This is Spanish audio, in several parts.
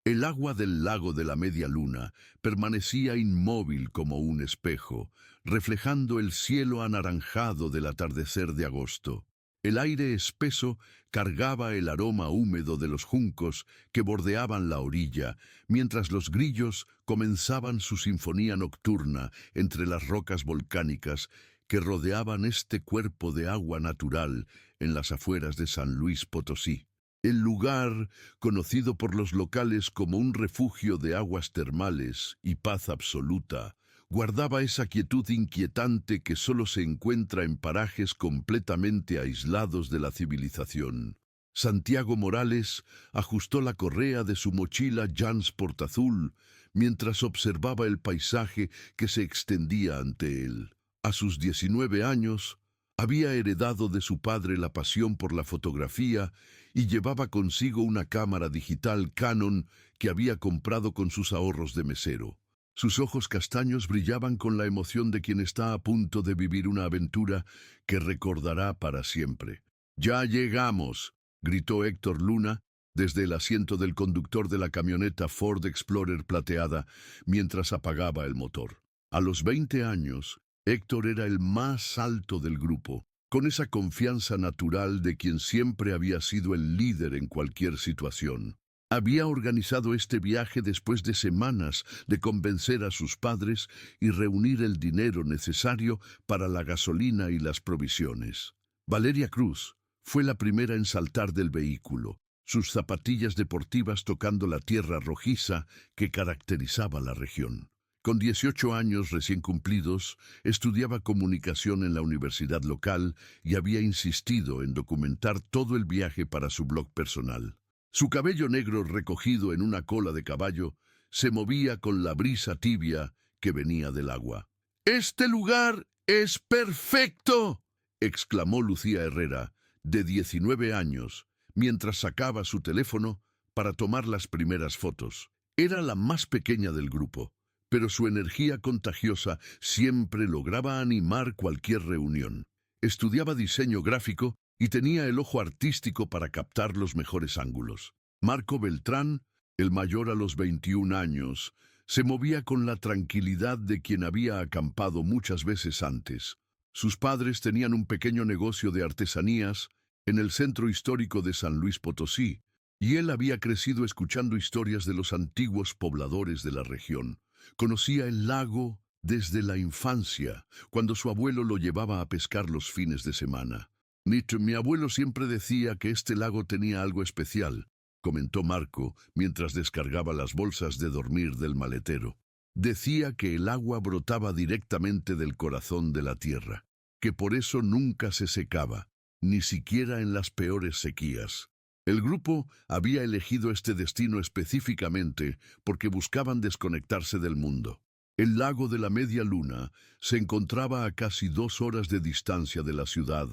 El agua del lago de la media luna permanecía inmóvil como un espejo, reflejando el cielo anaranjado del atardecer de agosto. El aire espeso cargaba el aroma húmedo de los juncos que bordeaban la orilla, mientras los grillos comenzaban su sinfonía nocturna entre las rocas volcánicas que rodeaban este cuerpo de agua natural en las afueras de San Luis Potosí. El lugar, conocido por los locales como un refugio de aguas termales y paz absoluta, guardaba esa quietud inquietante que solo se encuentra en parajes completamente aislados de la civilización. Santiago Morales ajustó la correa de su mochila Jansport azul mientras observaba el paisaje que se extendía ante él. A sus 19 años, había heredado de su padre la pasión por la fotografía y llevaba consigo una cámara digital Canon que había comprado con sus ahorros de mesero. Sus ojos castaños brillaban con la emoción de quien está a punto de vivir una aventura que recordará para siempre. «¡Ya llegamos!», gritó Héctor Luna desde el asiento del conductor de la camioneta Ford Explorer plateada mientras apagaba el motor. A los 20 años, Héctor era el más alto del grupo, con esa confianza natural de quien siempre había sido el líder en cualquier situación. Había organizado este viaje después de semanas de convencer a sus padres y reunir el dinero necesario para la gasolina y las provisiones. Valeria Cruz fue la primera en saltar del vehículo, sus zapatillas deportivas tocando la tierra rojiza que caracterizaba la región. Con 18 años recién cumplidos, estudiaba comunicación en la universidad local y había insistido en documentar todo el viaje para su blog personal. Su cabello negro recogido en una cola de caballo se movía con la brisa tibia que venía del agua. «¡Este lugar es perfecto!», exclamó Lucía Herrera, de 19 años, mientras sacaba su teléfono para tomar las primeras fotos. Era la más pequeña del grupo, pero su energía contagiosa siempre lograba animar cualquier reunión. Estudiaba diseño gráfico y tenía el ojo artístico para captar los mejores ángulos. Marco Beltrán, el mayor a los 21 años, se movía con la tranquilidad de quien había acampado muchas veces antes. Sus padres tenían un pequeño negocio de artesanías en el centro histórico de San Luis Potosí, y él había crecido escuchando historias de los antiguos pobladores de la región. Conocía el lago desde la infancia, cuando su abuelo lo llevaba a pescar los fines de semana. Mi abuelo siempre decía que este lago tenía algo especial», comentó Marco mientras descargaba las bolsas de dormir del maletero. Decía que el agua brotaba directamente del corazón de la tierra, que por eso nunca se secaba, ni siquiera en las peores sequías. El grupo había elegido este destino específicamente porque buscaban desconectarse del mundo. El lago de la media luna se encontraba a casi 2 horas de distancia de la ciudad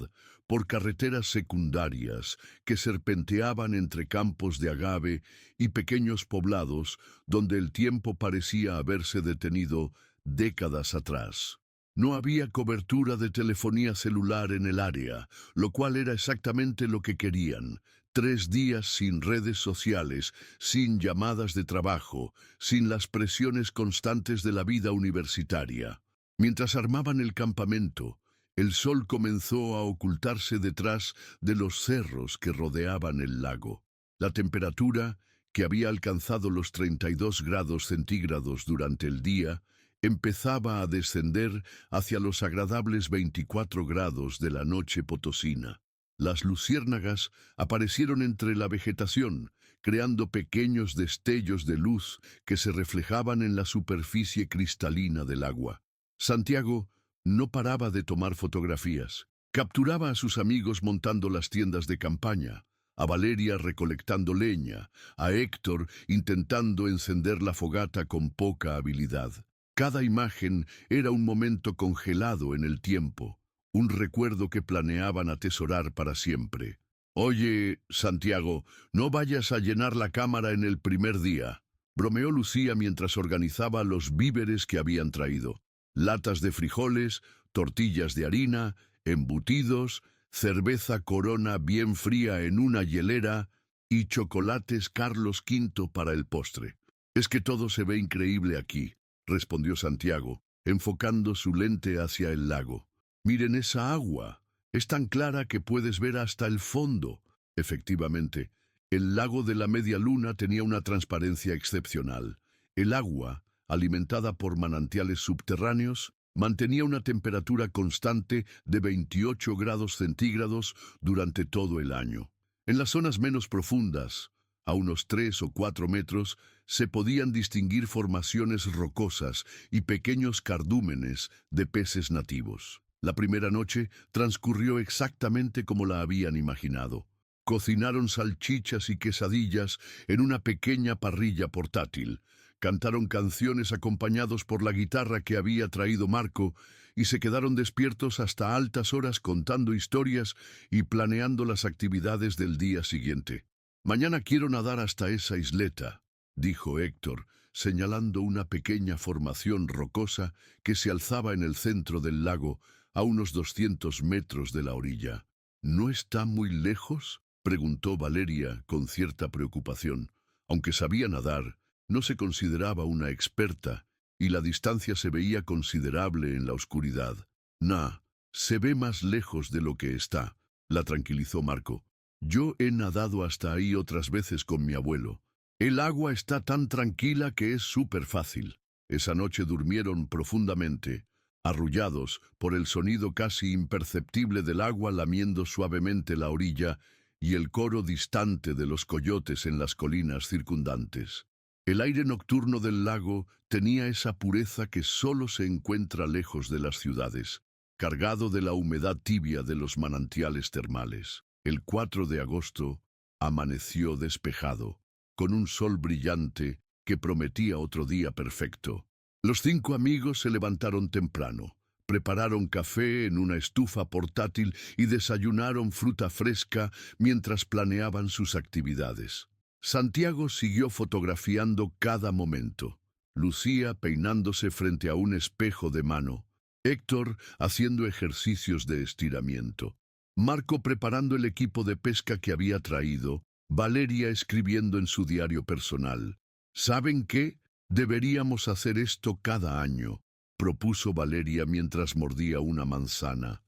por carreteras secundarias que serpenteaban entre campos de agave y pequeños poblados donde el tiempo parecía haberse detenido décadas atrás. No había cobertura de telefonía celular en el área, lo cual era exactamente lo que querían. 3 días sin redes sociales, sin llamadas de trabajo, sin las presiones constantes de la vida universitaria. Mientras armaban el campamento, el sol comenzó a ocultarse detrás de los cerros que rodeaban el lago. La temperatura, que había alcanzado los 32 grados centígrados durante el día, empezaba a descender hacia los agradables 24 grados de la noche potosina. Las luciérnagas aparecieron entre la vegetación, creando pequeños destellos de luz que se reflejaban en la superficie cristalina del agua. Santiago no paraba de tomar fotografías. Capturaba a sus amigos montando las tiendas de campaña, a Valeria recolectando leña, a Héctor intentando encender la fogata con poca habilidad. Cada imagen era un momento congelado en el tiempo, un recuerdo que planeaban atesorar para siempre. «Oye, Santiago, no vayas a llenar la cámara en el primer día», bromeó Lucía mientras organizaba los víveres que habían traído. Latas de frijoles, tortillas de harina, embutidos, cerveza Corona bien fría en una hielera y chocolates Carlos V para el postre. Es que todo se ve increíble aquí, respondió Santiago, enfocando su lente hacia el lago. Miren esa agua. Es tan clara que puedes ver hasta el fondo. Efectivamente, el lago de la Media Luna tenía una transparencia excepcional. El agua, alimentada por manantiales subterráneos, mantenía una temperatura constante de 28 grados centígrados durante todo el año. En las zonas menos profundas, a unos 3 o 4 metros, se podían distinguir formaciones rocosas y pequeños cardúmenes de peces nativos. La primera noche transcurrió exactamente como la habían imaginado. Cocinaron salchichas y quesadillas en una pequeña parrilla portátil. Cantaron canciones acompañados por la guitarra que había traído Marco y se quedaron despiertos hasta altas horas contando historias y planeando las actividades del día siguiente. Mañana quiero nadar hasta esa isleta, dijo Héctor, señalando una pequeña formación rocosa que se alzaba en el centro del lago, a unos 200 metros de la orilla. ¿No está muy lejos?, preguntó Valeria con cierta preocupación. Aunque sabía nadar, no se consideraba una experta, y la distancia se veía considerable en la oscuridad. «Nah, se ve más lejos de lo que está», la tranquilizó Marco. «Yo he nadado hasta ahí otras veces con mi abuelo. El agua está tan tranquila que es súper fácil». Esa noche durmieron profundamente, arrullados por el sonido casi imperceptible del agua lamiendo suavemente la orilla y el coro distante de los coyotes en las colinas circundantes. El aire nocturno del lago tenía esa pureza que solo se encuentra lejos de las ciudades, cargado de la humedad tibia de los manantiales termales. El 4 de agosto amaneció despejado, con un sol brillante que prometía otro día perfecto. Los 5 amigos se levantaron temprano, prepararon café en una estufa portátil y desayunaron fruta fresca mientras planeaban sus actividades. Santiago siguió fotografiando cada momento. Lucía peinándose frente a un espejo de mano. Héctor haciendo ejercicios de estiramiento. Marco preparando el equipo de pesca que había traído. Valeria escribiendo en su diario personal. ¿Saben qué? Deberíamos hacer esto cada año, propuso Valeria mientras mordía una manzana.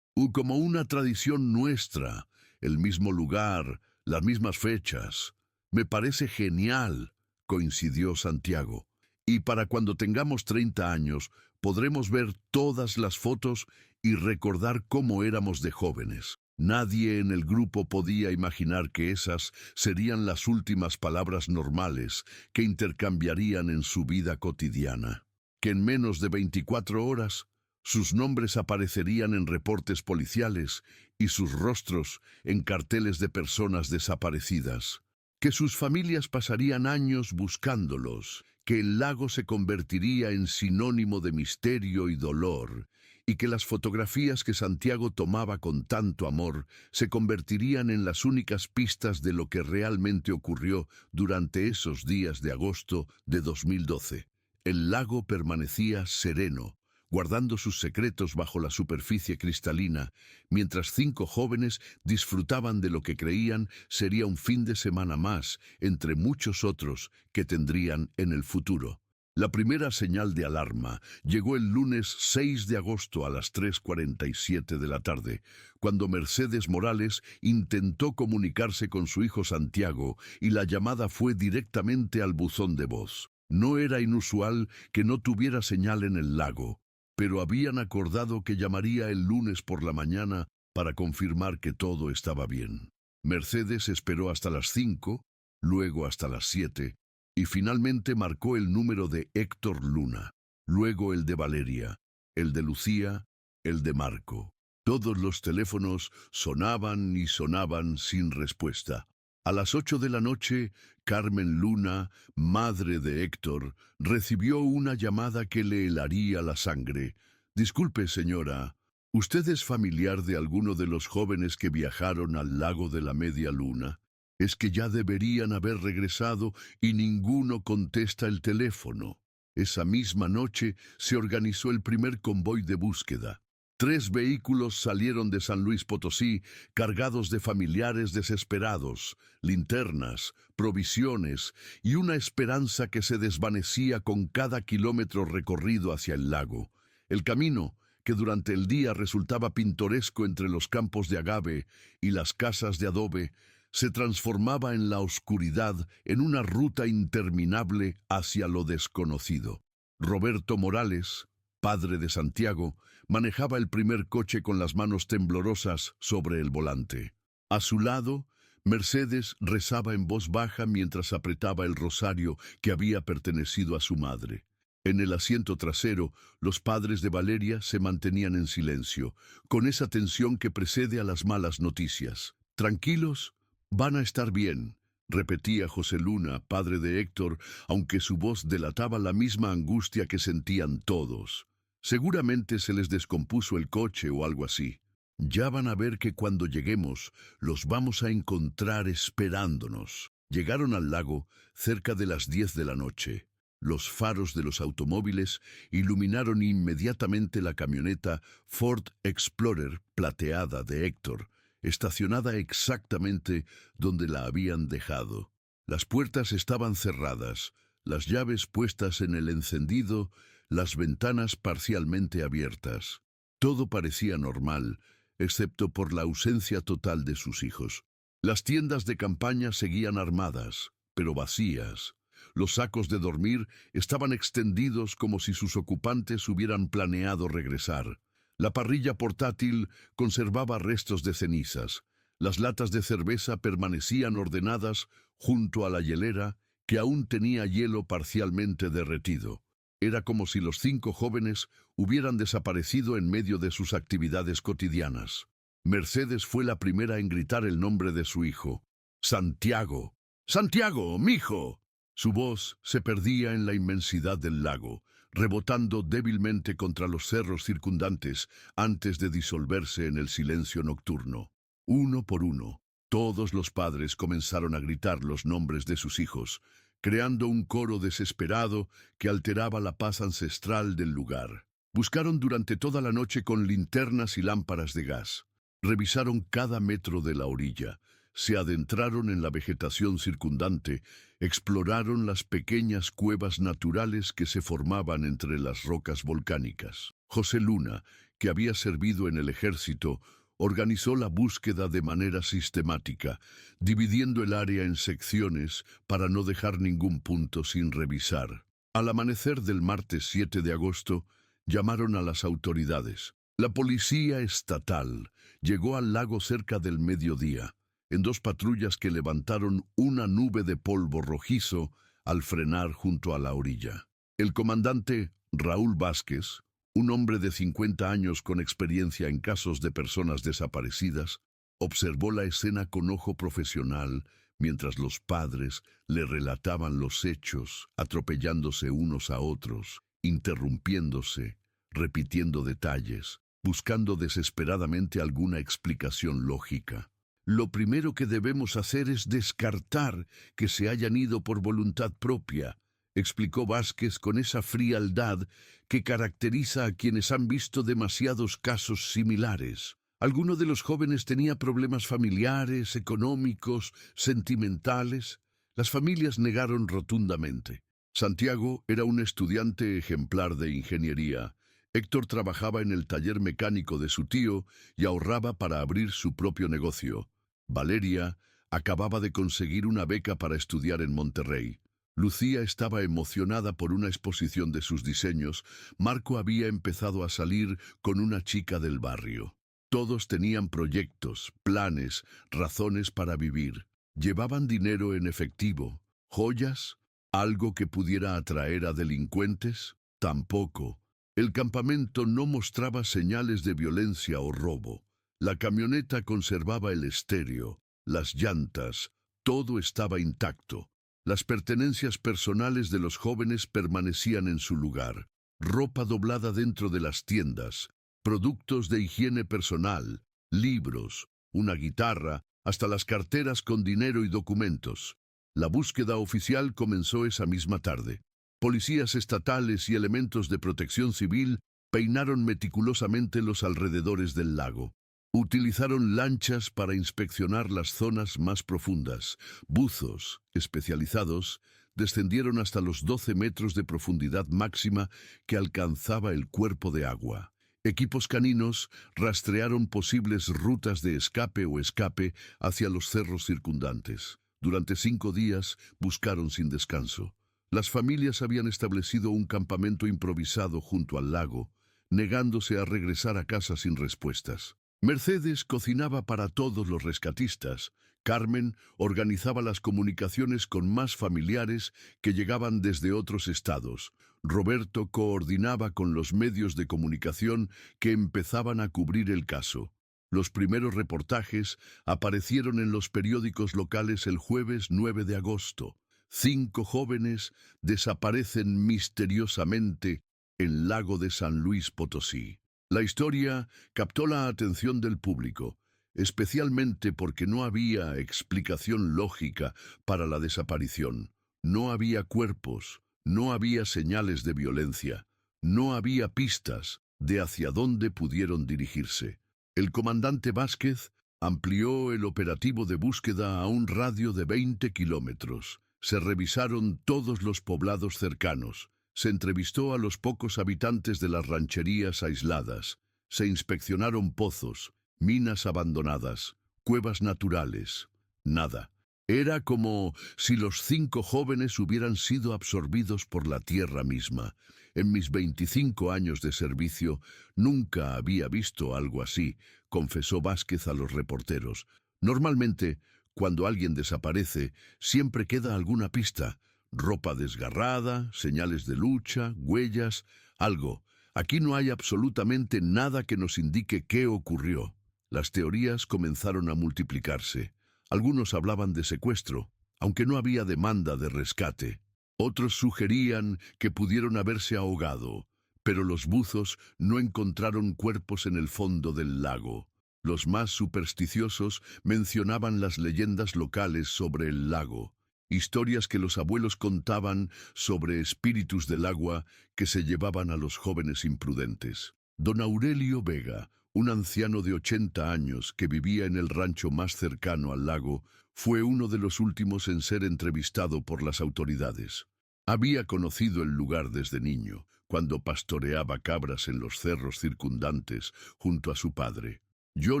Como una tradición nuestra, el mismo lugar, las mismas fechas. Me parece genial, coincidió Santiago. Y para cuando tengamos 30 años, podremos ver todas las fotos y recordar cómo éramos de jóvenes. Nadie en el grupo podía imaginar que esas serían las últimas palabras normales que intercambiarían en su vida cotidiana. Que en menos de 24 horas, sus nombres aparecerían en reportes policiales y sus rostros en carteles de personas desaparecidas. Que sus familias pasarían años buscándolos, que el lago se convertiría en sinónimo de misterio y dolor, y que las fotografías que Santiago tomaba con tanto amor se convertirían en las únicas pistas de lo que realmente ocurrió durante esos días de agosto de 2012. El lago permanecía sereno, guardando sus secretos bajo la superficie cristalina, mientras 5 jóvenes disfrutaban de lo que creían sería un fin de semana más, entre muchos otros que tendrían en el futuro. La primera señal de alarma llegó el lunes 6 de agosto a las 3:47 de la tarde, cuando Mercedes Morales intentó comunicarse con su hijo Santiago y la llamada fue directamente al buzón de voz. No era inusual que no tuviera señal en el lago, pero habían acordado que llamaría el lunes por la mañana para confirmar que todo estaba bien. Mercedes esperó hasta las 5, luego hasta las 7, y finalmente marcó el número de Héctor Luna, luego el de Valeria, el de Lucía, el de Marco. Todos los teléfonos sonaban y sonaban sin respuesta. A las 8 de la noche, Carmen Luna, madre de Héctor, recibió una llamada que le helaría la sangre. «Disculpe, señora, ¿usted es familiar de alguno de los jóvenes que viajaron al lago de la Media Luna? Es que ya deberían haber regresado y ninguno contesta el teléfono». Esa misma noche se organizó el primer convoy de búsqueda. 3 vehículos salieron de San Luis Potosí cargados de familiares desesperados, linternas, provisiones y una esperanza que se desvanecía con cada kilómetro recorrido hacia el lago. El camino, que durante el día resultaba pintoresco entre los campos de agave y las casas de adobe, se transformaba en la oscuridad en una ruta interminable hacia lo desconocido. Roberto Morales, padre de Santiago, manejaba el primer coche con las manos temblorosas sobre el volante. A su lado, Mercedes rezaba en voz baja mientras apretaba el rosario que había pertenecido a su madre. En el asiento trasero, los padres de Valeria se mantenían en silencio, con esa tensión que precede a las malas noticias. «Tranquilos, van a estar bien», repetía José Luna, padre de Héctor, aunque su voz delataba la misma angustia que sentían todos. «Seguramente se les descompuso el coche o algo así. Ya van a ver que cuando lleguemos, los vamos a encontrar esperándonos». Llegaron al lago cerca de las 10 de la noche. Los faros de los automóviles iluminaron inmediatamente la camioneta Ford Explorer plateada de Héctor, estacionada exactamente donde la habían dejado. Las puertas estaban cerradas, las llaves puestas en el encendido, las ventanas parcialmente abiertas. Todo parecía normal, excepto por la ausencia total de sus hijos. Las tiendas de campaña seguían armadas, pero vacías. Los sacos de dormir estaban extendidos como si sus ocupantes hubieran planeado regresar. La parrilla portátil conservaba restos de cenizas. Las latas de cerveza permanecían ordenadas junto a la hielera, que aún tenía hielo parcialmente derretido. Era como si los 5 jóvenes hubieran desaparecido en medio de sus actividades cotidianas. Mercedes fue la primera en gritar el nombre de su hijo. «¡Santiago! ¡Santiago, mijo!». Su voz se perdía en la inmensidad del lago, rebotando débilmente contra los cerros circundantes antes de disolverse en el silencio nocturno. Uno por uno, todos los padres comenzaron a gritar los nombres de sus hijos, creando un coro desesperado que alteraba la paz ancestral del lugar. Buscaron durante toda la noche con linternas y lámparas de gas. Revisaron cada metro de la orilla, se adentraron en la vegetación circundante, exploraron las pequeñas cuevas naturales que se formaban entre las rocas volcánicas. José Luna, que había servido en el ejército, organizó la búsqueda de manera sistemática, dividiendo el área en secciones para no dejar ningún punto sin revisar. Al amanecer del martes 7 de agosto, llamaron a las autoridades. La policía estatal llegó al lago cerca del mediodía, en 2 patrullas que levantaron una nube de polvo rojizo al frenar junto a la orilla. El comandante Raúl Vázquez, un hombre de 50 años con experiencia en casos de personas desaparecidas, observó la escena con ojo profesional mientras los padres le relataban los hechos, atropellándose unos a otros, interrumpiéndose, repitiendo detalles, buscando desesperadamente alguna explicación lógica. Lo primero que debemos hacer es descartar que se hayan ido por voluntad propia, explicó Vázquez con esa frialdad que caracteriza a quienes han visto demasiados casos similares. ¿Alguno de los jóvenes tenía problemas familiares, económicos, sentimentales? Las familias negaron rotundamente. Santiago era un estudiante ejemplar de ingeniería. Héctor trabajaba en el taller mecánico de su tío y ahorraba para abrir su propio negocio. Valeria acababa de conseguir una beca para estudiar en Monterrey. Lucía estaba emocionada por una exposición de sus diseños. Marco había empezado a salir con una chica del barrio. Todos tenían proyectos, planes, razones para vivir. ¿Llevaban dinero en efectivo? ¿Joyas? ¿Algo que pudiera atraer a delincuentes? Tampoco. El campamento no mostraba señales de violencia o robo. La camioneta conservaba el estéreo, las llantas, todo estaba intacto. Las pertenencias personales de los jóvenes permanecían en su lugar. Ropa doblada dentro de las tiendas, productos de higiene personal, libros, una guitarra, hasta las carteras con dinero y documentos. La búsqueda oficial comenzó esa misma tarde. Policías estatales y elementos de protección civil peinaron meticulosamente los alrededores del lago. Utilizaron lanchas para inspeccionar las zonas más profundas. Buzos especializados descendieron hasta los 12 metros de profundidad máxima que alcanzaba el cuerpo de agua. Equipos caninos rastrearon posibles rutas de escape o escape hacia los cerros circundantes. Durante 5 días buscaron sin descanso. Las familias habían establecido un campamento improvisado junto al lago, negándose a regresar a casa sin respuestas. Mercedes cocinaba para todos los rescatistas. Carmen organizaba las comunicaciones con más familiares que llegaban desde otros estados. Roberto coordinaba con los medios de comunicación que empezaban a cubrir el caso. Los primeros reportajes aparecieron en los periódicos locales el jueves 9 de agosto. 5 jóvenes desaparecen misteriosamente en Lago de San Luis Potosí. La historia captó la atención del público, especialmente porque no había explicación lógica para la desaparición. No había cuerpos, no había señales de violencia, no había pistas de hacia dónde pudieron dirigirse. El comandante Vázquez amplió el operativo de búsqueda a un radio de 20 kilómetros. Se revisaron todos los poblados cercanos. Se entrevistó a los pocos habitantes de las rancherías aisladas. Se inspeccionaron pozos, minas abandonadas, cuevas naturales. Nada. Era como si los 5 jóvenes hubieran sido absorbidos por la tierra misma. En mis 25 años de servicio nunca había visto algo así, confesó Vázquez a los reporteros. Normalmente, cuando alguien desaparece, siempre queda alguna pista. Ropa desgarrada, señales de lucha, huellas, algo. Aquí no hay absolutamente nada que nos indique qué ocurrió. Las teorías comenzaron a multiplicarse. Algunos hablaban de secuestro, aunque no había demanda de rescate. Otros sugerían que pudieron haberse ahogado, pero los buzos no encontraron cuerpos en el fondo del lago. Los más supersticiosos mencionaban las leyendas locales sobre el lago. Historias que los abuelos contaban sobre espíritus del agua que se llevaban a los jóvenes imprudentes. Don Aurelio Vega, un anciano de 80 años que vivía en el rancho más cercano al lago, fue uno de los últimos en ser entrevistado por las autoridades. Había conocido el lugar desde niño, cuando pastoreaba cabras en los cerros circundantes junto a su padre. «Yo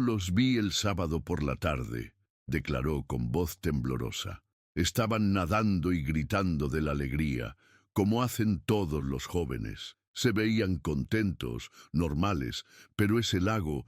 los vi el sábado por la tarde», declaró con voz temblorosa. Estaban nadando y gritando de la alegría, como hacen todos los jóvenes. Se veían contentos, normales, pero ese lago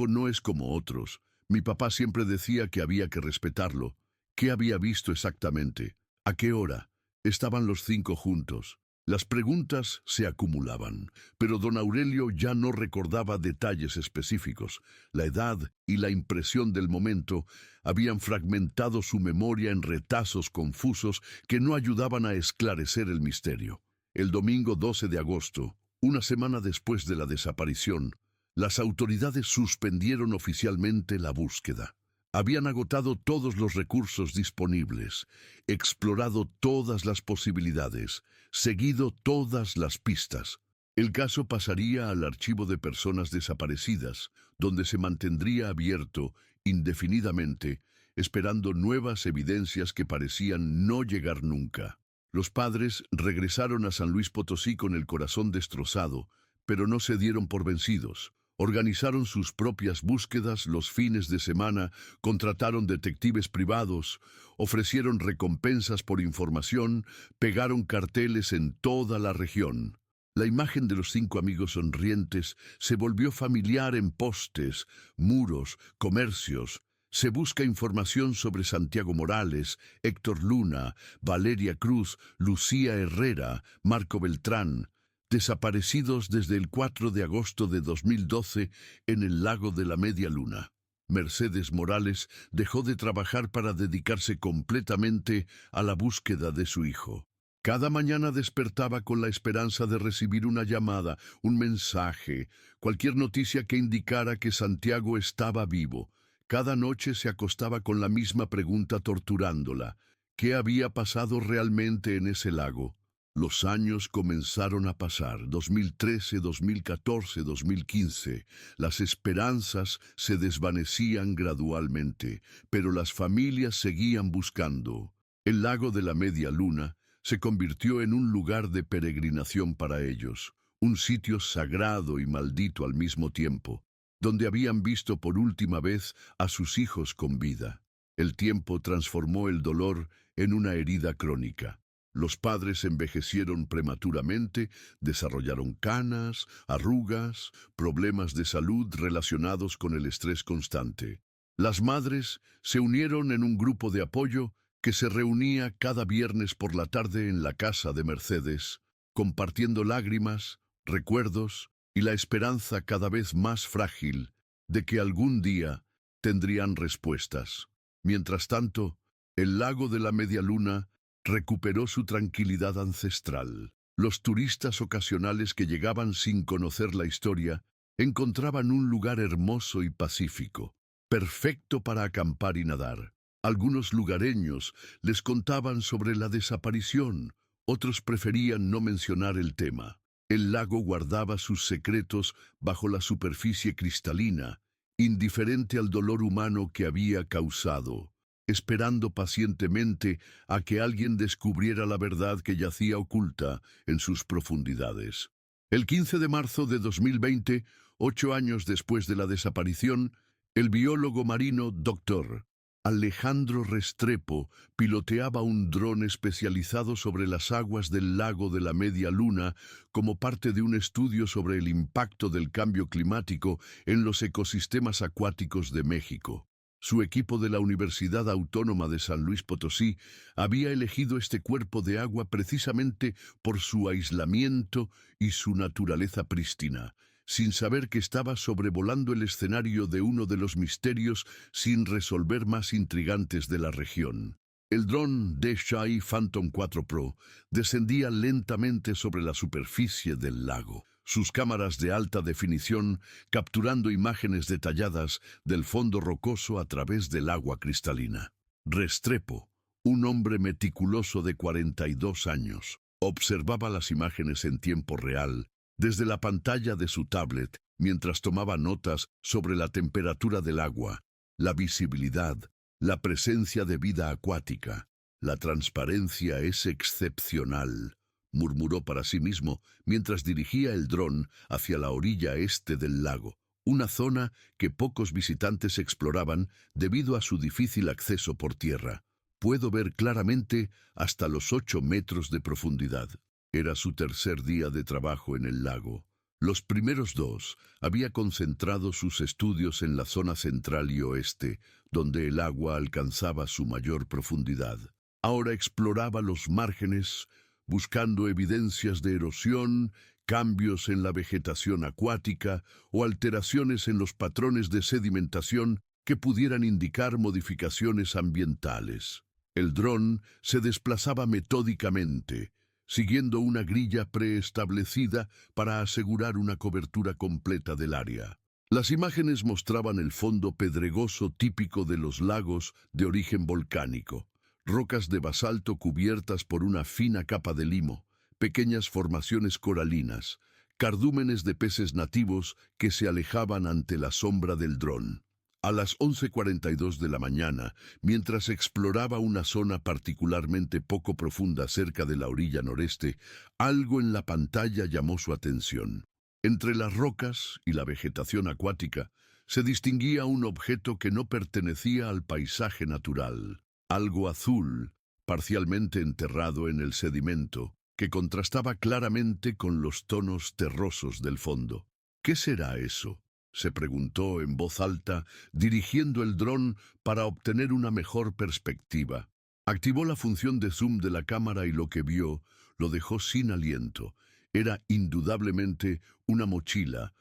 no es como otros. Mi papá siempre decía que había que respetarlo. ¿Qué había visto exactamente? ¿A qué hora? Estaban los 5 juntos. Las preguntas se acumulaban, pero don Aurelio ya no recordaba detalles específicos. La edad y la impresión del momento habían fragmentado su memoria en retazos confusos que no ayudaban a esclarecer el misterio. El domingo 12 de agosto, una semana después de la desaparición, las autoridades suspendieron oficialmente la búsqueda. Habían agotado todos los recursos disponibles, explorado todas las posibilidades, seguido todas las pistas. El caso pasaría al archivo de personas desaparecidas, donde se mantendría abierto indefinidamente, esperando nuevas evidencias que parecían no llegar nunca. Los padres regresaron a San Luis Potosí con el corazón destrozado, pero no se dieron por vencidos. Organizaron sus propias búsquedas los fines de semana, contrataron detectives privados, ofrecieron recompensas por información, pegaron carteles en toda la región. La imagen de los 5 amigos sonrientes se volvió familiar en postes, muros, comercios. Se busca información sobre Santiago Morales, Héctor Luna, Valeria Cruz, Lucía Herrera, Marco Beltrán, desaparecidos desde el 4 de agosto de 2012 en el lago de la Media Luna. Mercedes Morales dejó de trabajar para dedicarse completamente a la búsqueda de su hijo. Cada mañana despertaba con la esperanza de recibir una llamada, un mensaje, cualquier noticia que indicara que Santiago estaba vivo. Cada noche se acostaba con la misma pregunta torturándola. ¿Qué había pasado realmente en ese lago? Los años comenzaron a pasar, 2013, 2014, 2015. Las esperanzas se desvanecían gradualmente, pero las familias seguían buscando. El lago de la Media Luna se convirtió en un lugar de peregrinación para ellos, un sitio sagrado y maldito al mismo tiempo, donde habían visto por última vez a sus hijos con vida. El tiempo transformó el dolor en una herida crónica. Los padres envejecieron prematuramente, desarrollaron canas, arrugas, problemas de salud relacionados con el estrés constante. Las madres se unieron en un grupo de apoyo que se reunía cada viernes por la tarde en la casa de Mercedes, compartiendo lágrimas, recuerdos y la esperanza cada vez más frágil de que algún día tendrían respuestas. Mientras tanto, el lago de la Media Luna recuperó su tranquilidad ancestral. Los turistas ocasionales que llegaban sin conocer la historia encontraban un lugar hermoso y pacífico, perfecto para acampar y nadar. Algunos lugareños les contaban sobre la desaparición, otros preferían no mencionar el tema. El lago guardaba sus secretos bajo la superficie cristalina, indiferente al dolor humano que había causado, esperando pacientemente a que alguien descubriera la verdad que yacía oculta en sus profundidades. El 15 de marzo de 2020, 8 años después de la desaparición, el biólogo marino Dr. Alejandro Restrepo piloteaba un dron especializado sobre las aguas del lago de la Media Luna como parte de un estudio sobre el impacto del cambio climático en los ecosistemas acuáticos de México. Su equipo de la Universidad Autónoma de San Luis Potosí había elegido este cuerpo de agua precisamente por su aislamiento y su naturaleza prístina, sin saber que estaba sobrevolando el escenario de uno de los misterios sin resolver más intrigantes de la región. El dron DJI Phantom 4 Pro descendía lentamente sobre la superficie del lago, sus cámaras de alta definición capturando imágenes detalladas del fondo rocoso a través del agua cristalina. Restrepo, un hombre meticuloso de 42 años, observaba las imágenes en tiempo real desde la pantalla de su tablet mientras tomaba notas sobre la temperatura del agua, la visibilidad, la presencia de vida acuática. La transparencia es excepcional, murmuró para sí mismo mientras dirigía el dron hacia la orilla este del lago, una zona que pocos visitantes exploraban debido a su difícil acceso por tierra. Puedo ver claramente hasta los 8 metros de profundidad. Era su tercer día de trabajo en el lago. Los primeros 2 había concentrado sus estudios en la zona central y oeste, donde el agua alcanzaba su mayor profundidad. Ahora exploraba los márgenes, buscando evidencias de erosión, cambios en la vegetación acuática o alteraciones en los patrones de sedimentación que pudieran indicar modificaciones ambientales. El dron se desplazaba metódicamente, siguiendo una grilla preestablecida para asegurar una cobertura completa del área. Las imágenes mostraban el fondo pedregoso típico de los lagos de origen volcánico, rocas de basalto cubiertas por una fina capa de limo, pequeñas formaciones coralinas, cardúmenes de peces nativos que se alejaban ante la sombra del dron. A las 11:42 de la mañana, mientras exploraba una zona particularmente poco profunda cerca de la orilla noreste, algo en la pantalla llamó su atención. Entre las rocas y la vegetación acuática se distinguía un objeto que no pertenecía al paisaje natural, algo azul, parcialmente enterrado en el sedimento, que contrastaba claramente con los tonos terrosos del fondo. ¿Qué será eso?, se preguntó en voz alta, dirigiendo el dron para obtener una mejor perspectiva. Activó la función de zoom de la cámara y lo que vio lo dejó sin aliento. Era indudablemente una mochila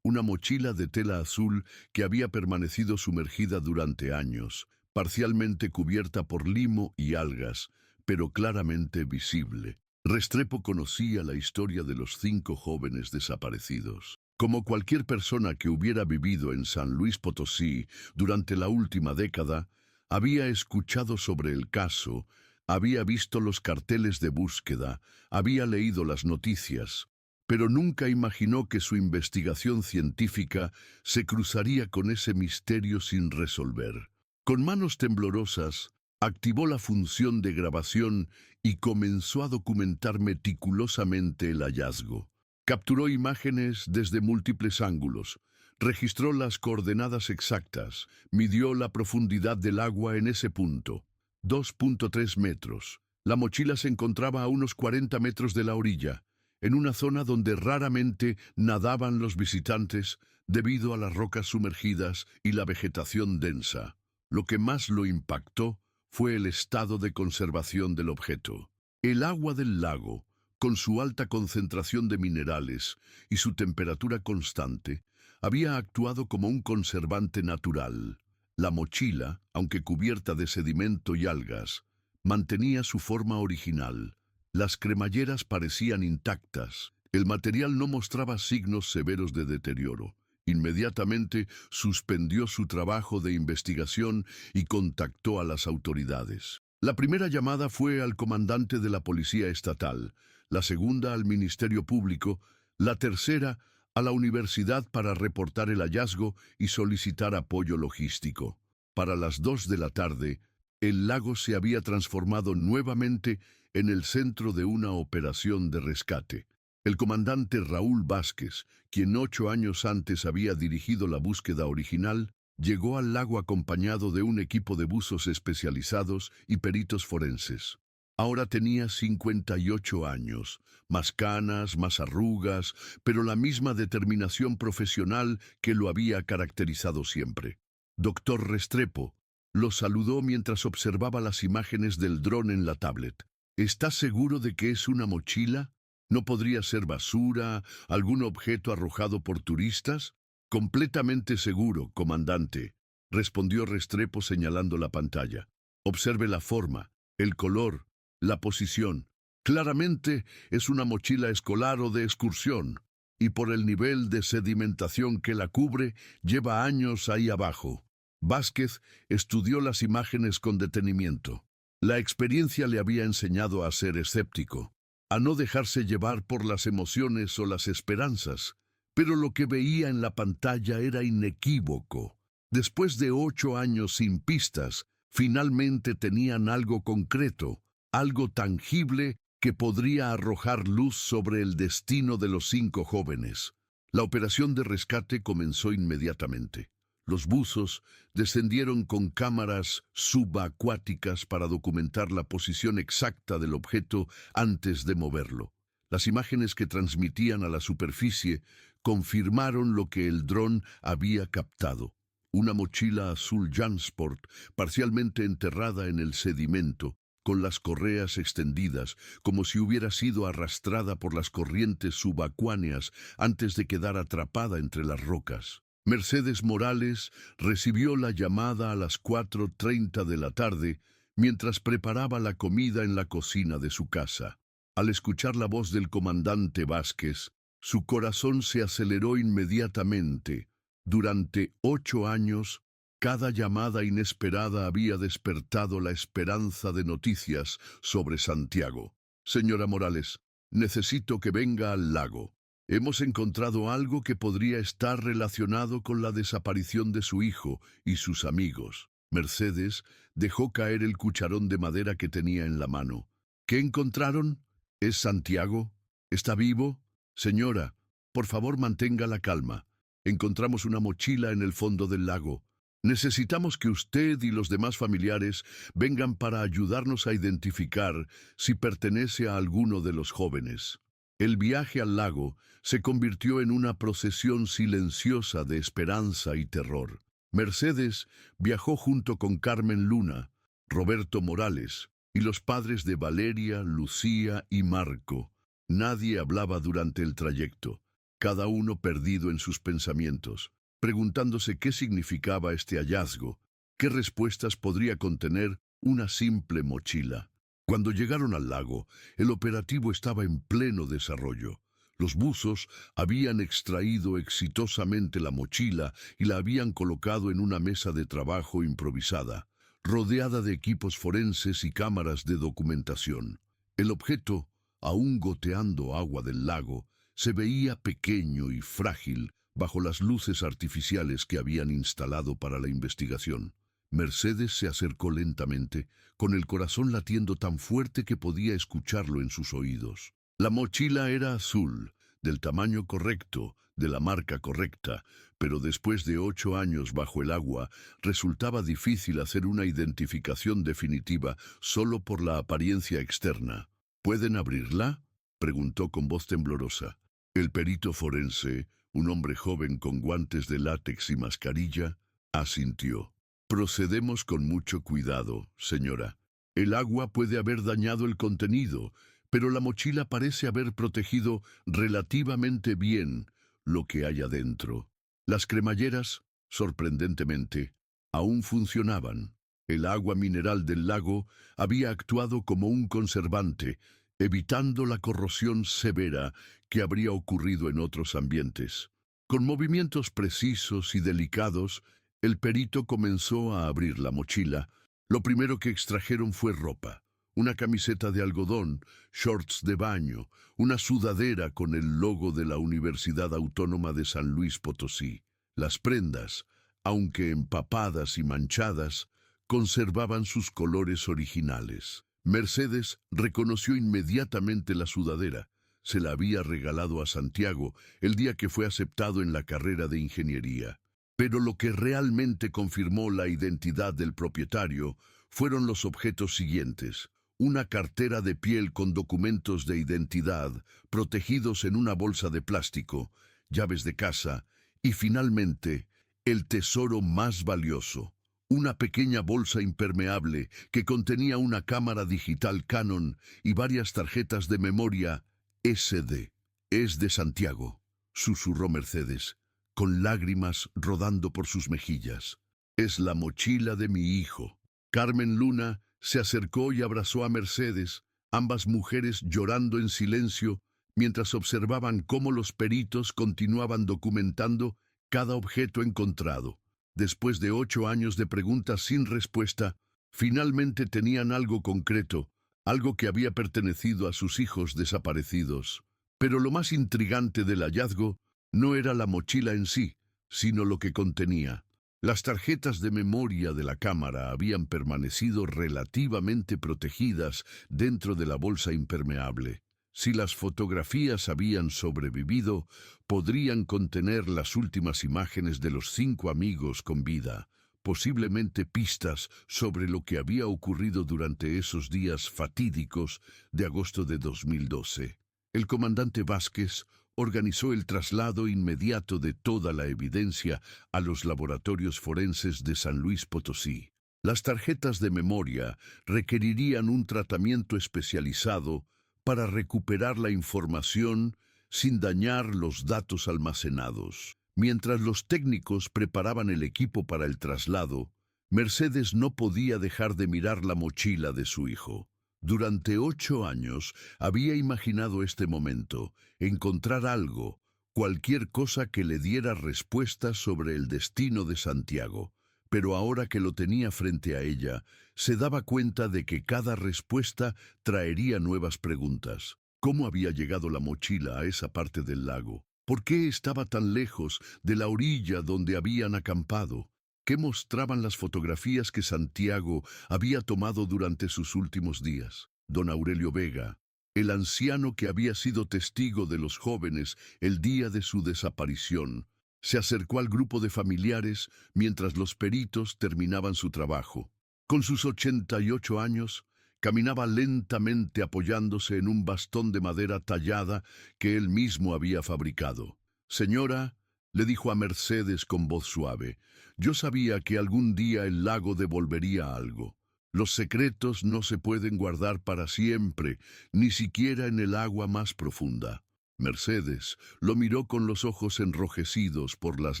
de tela azul que había permanecido sumergida durante años, parcialmente cubierta por limo y algas, pero claramente visible. Restrepo conocía la historia de los 5 jóvenes desaparecidos. Como cualquier persona que hubiera vivido en San Luis Potosí durante la última década, había escuchado sobre el caso Había visto los carteles de búsqueda, había leído las noticias, pero nunca imaginó que su investigación científica se cruzaría con ese misterio sin resolver. Con manos temblorosas, activó la función de grabación y comenzó a documentar meticulosamente el hallazgo. Capturó imágenes desde múltiples ángulos, registró las coordenadas exactas, midió la profundidad del agua en ese punto, 2.3 metros. La mochila se encontraba a unos 40 metros de la orilla, en una zona donde raramente nadaban los visitantes debido a las rocas sumergidas y la vegetación densa. Lo que más lo impactó fue el estado de conservación del objeto. El agua del lago, con su alta concentración de minerales y su temperatura constante, había actuado como un conservante natural. La mochila, aunque cubierta de sedimento y algas, mantenía su forma original. Las cremalleras parecían intactas. El material no mostraba signos severos de deterioro. Inmediatamente suspendió su trabajo de investigación y contactó a las autoridades. La primera llamada fue al comandante de la Policía Estatal, la segunda al Ministerio Público, la tercera a la universidad para reportar el hallazgo y solicitar apoyo logístico. Para las 2 de la tarde, el lago se había transformado nuevamente en el centro de una operación de rescate. El comandante Raúl Vázquez, quien 8 años antes había dirigido la búsqueda original, llegó al lago acompañado de un equipo de buzos especializados y peritos forenses. Ahora tenía 58 años, más canas, más arrugas, pero la misma determinación profesional que lo había caracterizado siempre. Doctor Restrepo lo saludó mientras observaba las imágenes del dron en la tablet. ¿Está seguro de que es una mochila? ¿No podría ser basura, algún objeto arrojado por turistas? Completamente seguro, comandante, respondió Restrepo señalando la pantalla. Observe la forma, el color, la posición. Claramente es una mochila escolar o de excursión, y por el nivel de sedimentación que la cubre, lleva años ahí abajo. Vázquez estudió las imágenes con detenimiento. La experiencia le había enseñado a ser escéptico, a no dejarse llevar por las emociones o las esperanzas, pero lo que veía en la pantalla era inequívoco. Después de 8 años sin pistas, finalmente tenían algo concreto, algo tangible que podría arrojar luz sobre el destino de los 5 jóvenes. La operación de rescate comenzó inmediatamente. Los buzos descendieron con cámaras subacuáticas para documentar la posición exacta del objeto antes de moverlo. Las imágenes que transmitían a la superficie confirmaron lo que el dron había captado. Una mochila azul Jansport, parcialmente enterrada en el sedimento, con las correas extendidas, como si hubiera sido arrastrada por las corrientes subacuáneas antes de quedar atrapada entre las rocas. Mercedes Morales recibió la llamada a las 4:30 de la tarde mientras preparaba la comida en la cocina de su casa. Al escuchar la voz del comandante Vázquez, su corazón se aceleró inmediatamente. Durante 8 años, cada llamada inesperada había despertado la esperanza de noticias sobre Santiago. Señora Morales, necesito que venga al lago. Hemos encontrado algo que podría estar relacionado con la desaparición de su hijo y sus amigos. Mercedes dejó caer el cucharón de madera que tenía en la mano. ¿Qué encontraron? ¿Es Santiago? ¿Está vivo? Señora, por favor mantenga la calma. Encontramos una mochila en el fondo del lago. Necesitamos que usted y los demás familiares vengan para ayudarnos a identificar si pertenece a alguno de los jóvenes. El viaje al lago se convirtió en una procesión silenciosa de esperanza y terror. Mercedes viajó junto con Carmen Luna, Roberto Morales y los padres de Valeria, Lucía y Marco. Nadie hablaba durante el trayecto, cada uno perdido en sus pensamientos, preguntándose qué significaba este hallazgo, qué respuestas podría contener una simple mochila. Cuando llegaron al lago, el operativo estaba en pleno desarrollo. Los buzos habían extraído exitosamente la mochila y la habían colocado en una mesa de trabajo improvisada. rodeada de equipos forenses y cámaras de documentación. El objeto, aún goteando agua del lago, se veía pequeño y frágil bajo las luces artificiales que habían instalado para la investigación. Mercedes se acercó lentamente, con el corazón latiendo tan fuerte que podía escucharlo en sus oídos. La mochila era azul, del tamaño correcto, de la marca correcta, pero después de 8 años bajo el agua, resultaba difícil hacer una identificación definitiva solo por la apariencia externa. ¿Pueden abrirla?, preguntó con voz temblorosa. El perito forense, un hombre joven con guantes de látex y mascarilla, asintió. Procedemos con mucho cuidado, señora. El agua puede haber dañado el contenido, pero la mochila parece haber protegido relativamente bien lo que hay adentro. Las cremalleras, sorprendentemente, aún funcionaban. El agua mineral del lago había actuado como un conservante, evitando la corrosión severa que habría ocurrido en otros ambientes. Con movimientos precisos y delicados, el perito comenzó a abrir la mochila. Lo primero que extrajeron fue ropa. Una camiseta de algodón, shorts de baño, una sudadera con el logo de la Universidad Autónoma de San Luis Potosí. Las prendas, aunque empapadas y manchadas, conservaban sus colores originales. Mercedes reconoció inmediatamente la sudadera. Se la había regalado a Santiago el día que fue aceptado en la carrera de ingeniería. Pero lo que realmente confirmó la identidad del propietario fueron los objetos siguientes: una cartera de piel con documentos de identidad protegidos en una bolsa de plástico, llaves de casa y, finalmente, el tesoro más valioso, una pequeña bolsa impermeable que contenía una cámara digital Canon y varias tarjetas de memoria SD. «Es de Santiago», susurró Mercedes, con lágrimas rodando por sus mejillas. «Es la mochila de mi hijo». Carmen Luna se acercó y abrazó a Mercedes, ambas mujeres llorando en silencio mientras observaban cómo los peritos continuaban documentando cada objeto encontrado. Después de 8 años de preguntas sin respuesta, finalmente tenían algo concreto, algo que había pertenecido a sus hijos desaparecidos. Pero lo más intrigante del hallazgo no era la mochila en sí, sino lo que contenía. Las tarjetas de memoria de la cámara habían permanecido relativamente protegidas dentro de la bolsa impermeable. Si las fotografías habían sobrevivido, podrían contener las últimas imágenes de los 5 amigos con vida, posiblemente pistas sobre lo que había ocurrido durante esos días fatídicos de agosto de 2012. El comandante Vázquez organizó el traslado inmediato de toda la evidencia a los laboratorios forenses de San Luis Potosí. Las tarjetas de memoria requerirían un tratamiento especializado para recuperar la información sin dañar los datos almacenados. Mientras los técnicos preparaban el equipo para el traslado, Mercedes no podía dejar de mirar la mochila de su hijo. Durante 8 años había imaginado este momento, encontrar algo, cualquier cosa que le diera respuestas sobre el destino de Santiago. Pero ahora que lo tenía frente a ella, se daba cuenta de que cada respuesta traería nuevas preguntas. ¿Cómo había llegado la mochila a esa parte del lago? ¿Por qué estaba tan lejos de la orilla donde habían acampado? ¿Qué mostraban las fotografías que Santiago había tomado durante sus últimos días? Don Aurelio Vega, el anciano que había sido testigo de los jóvenes el día de su desaparición, se acercó al grupo de familiares mientras los peritos terminaban su trabajo. Con sus 88 años, caminaba lentamente apoyándose en un bastón de madera tallada que él mismo había fabricado. «Señora», le dijo a Mercedes con voz suave, «yo sabía que algún día el lago devolvería algo. Los secretos no se pueden guardar para siempre, ni siquiera en el agua más profunda». Mercedes lo miró con los ojos enrojecidos por las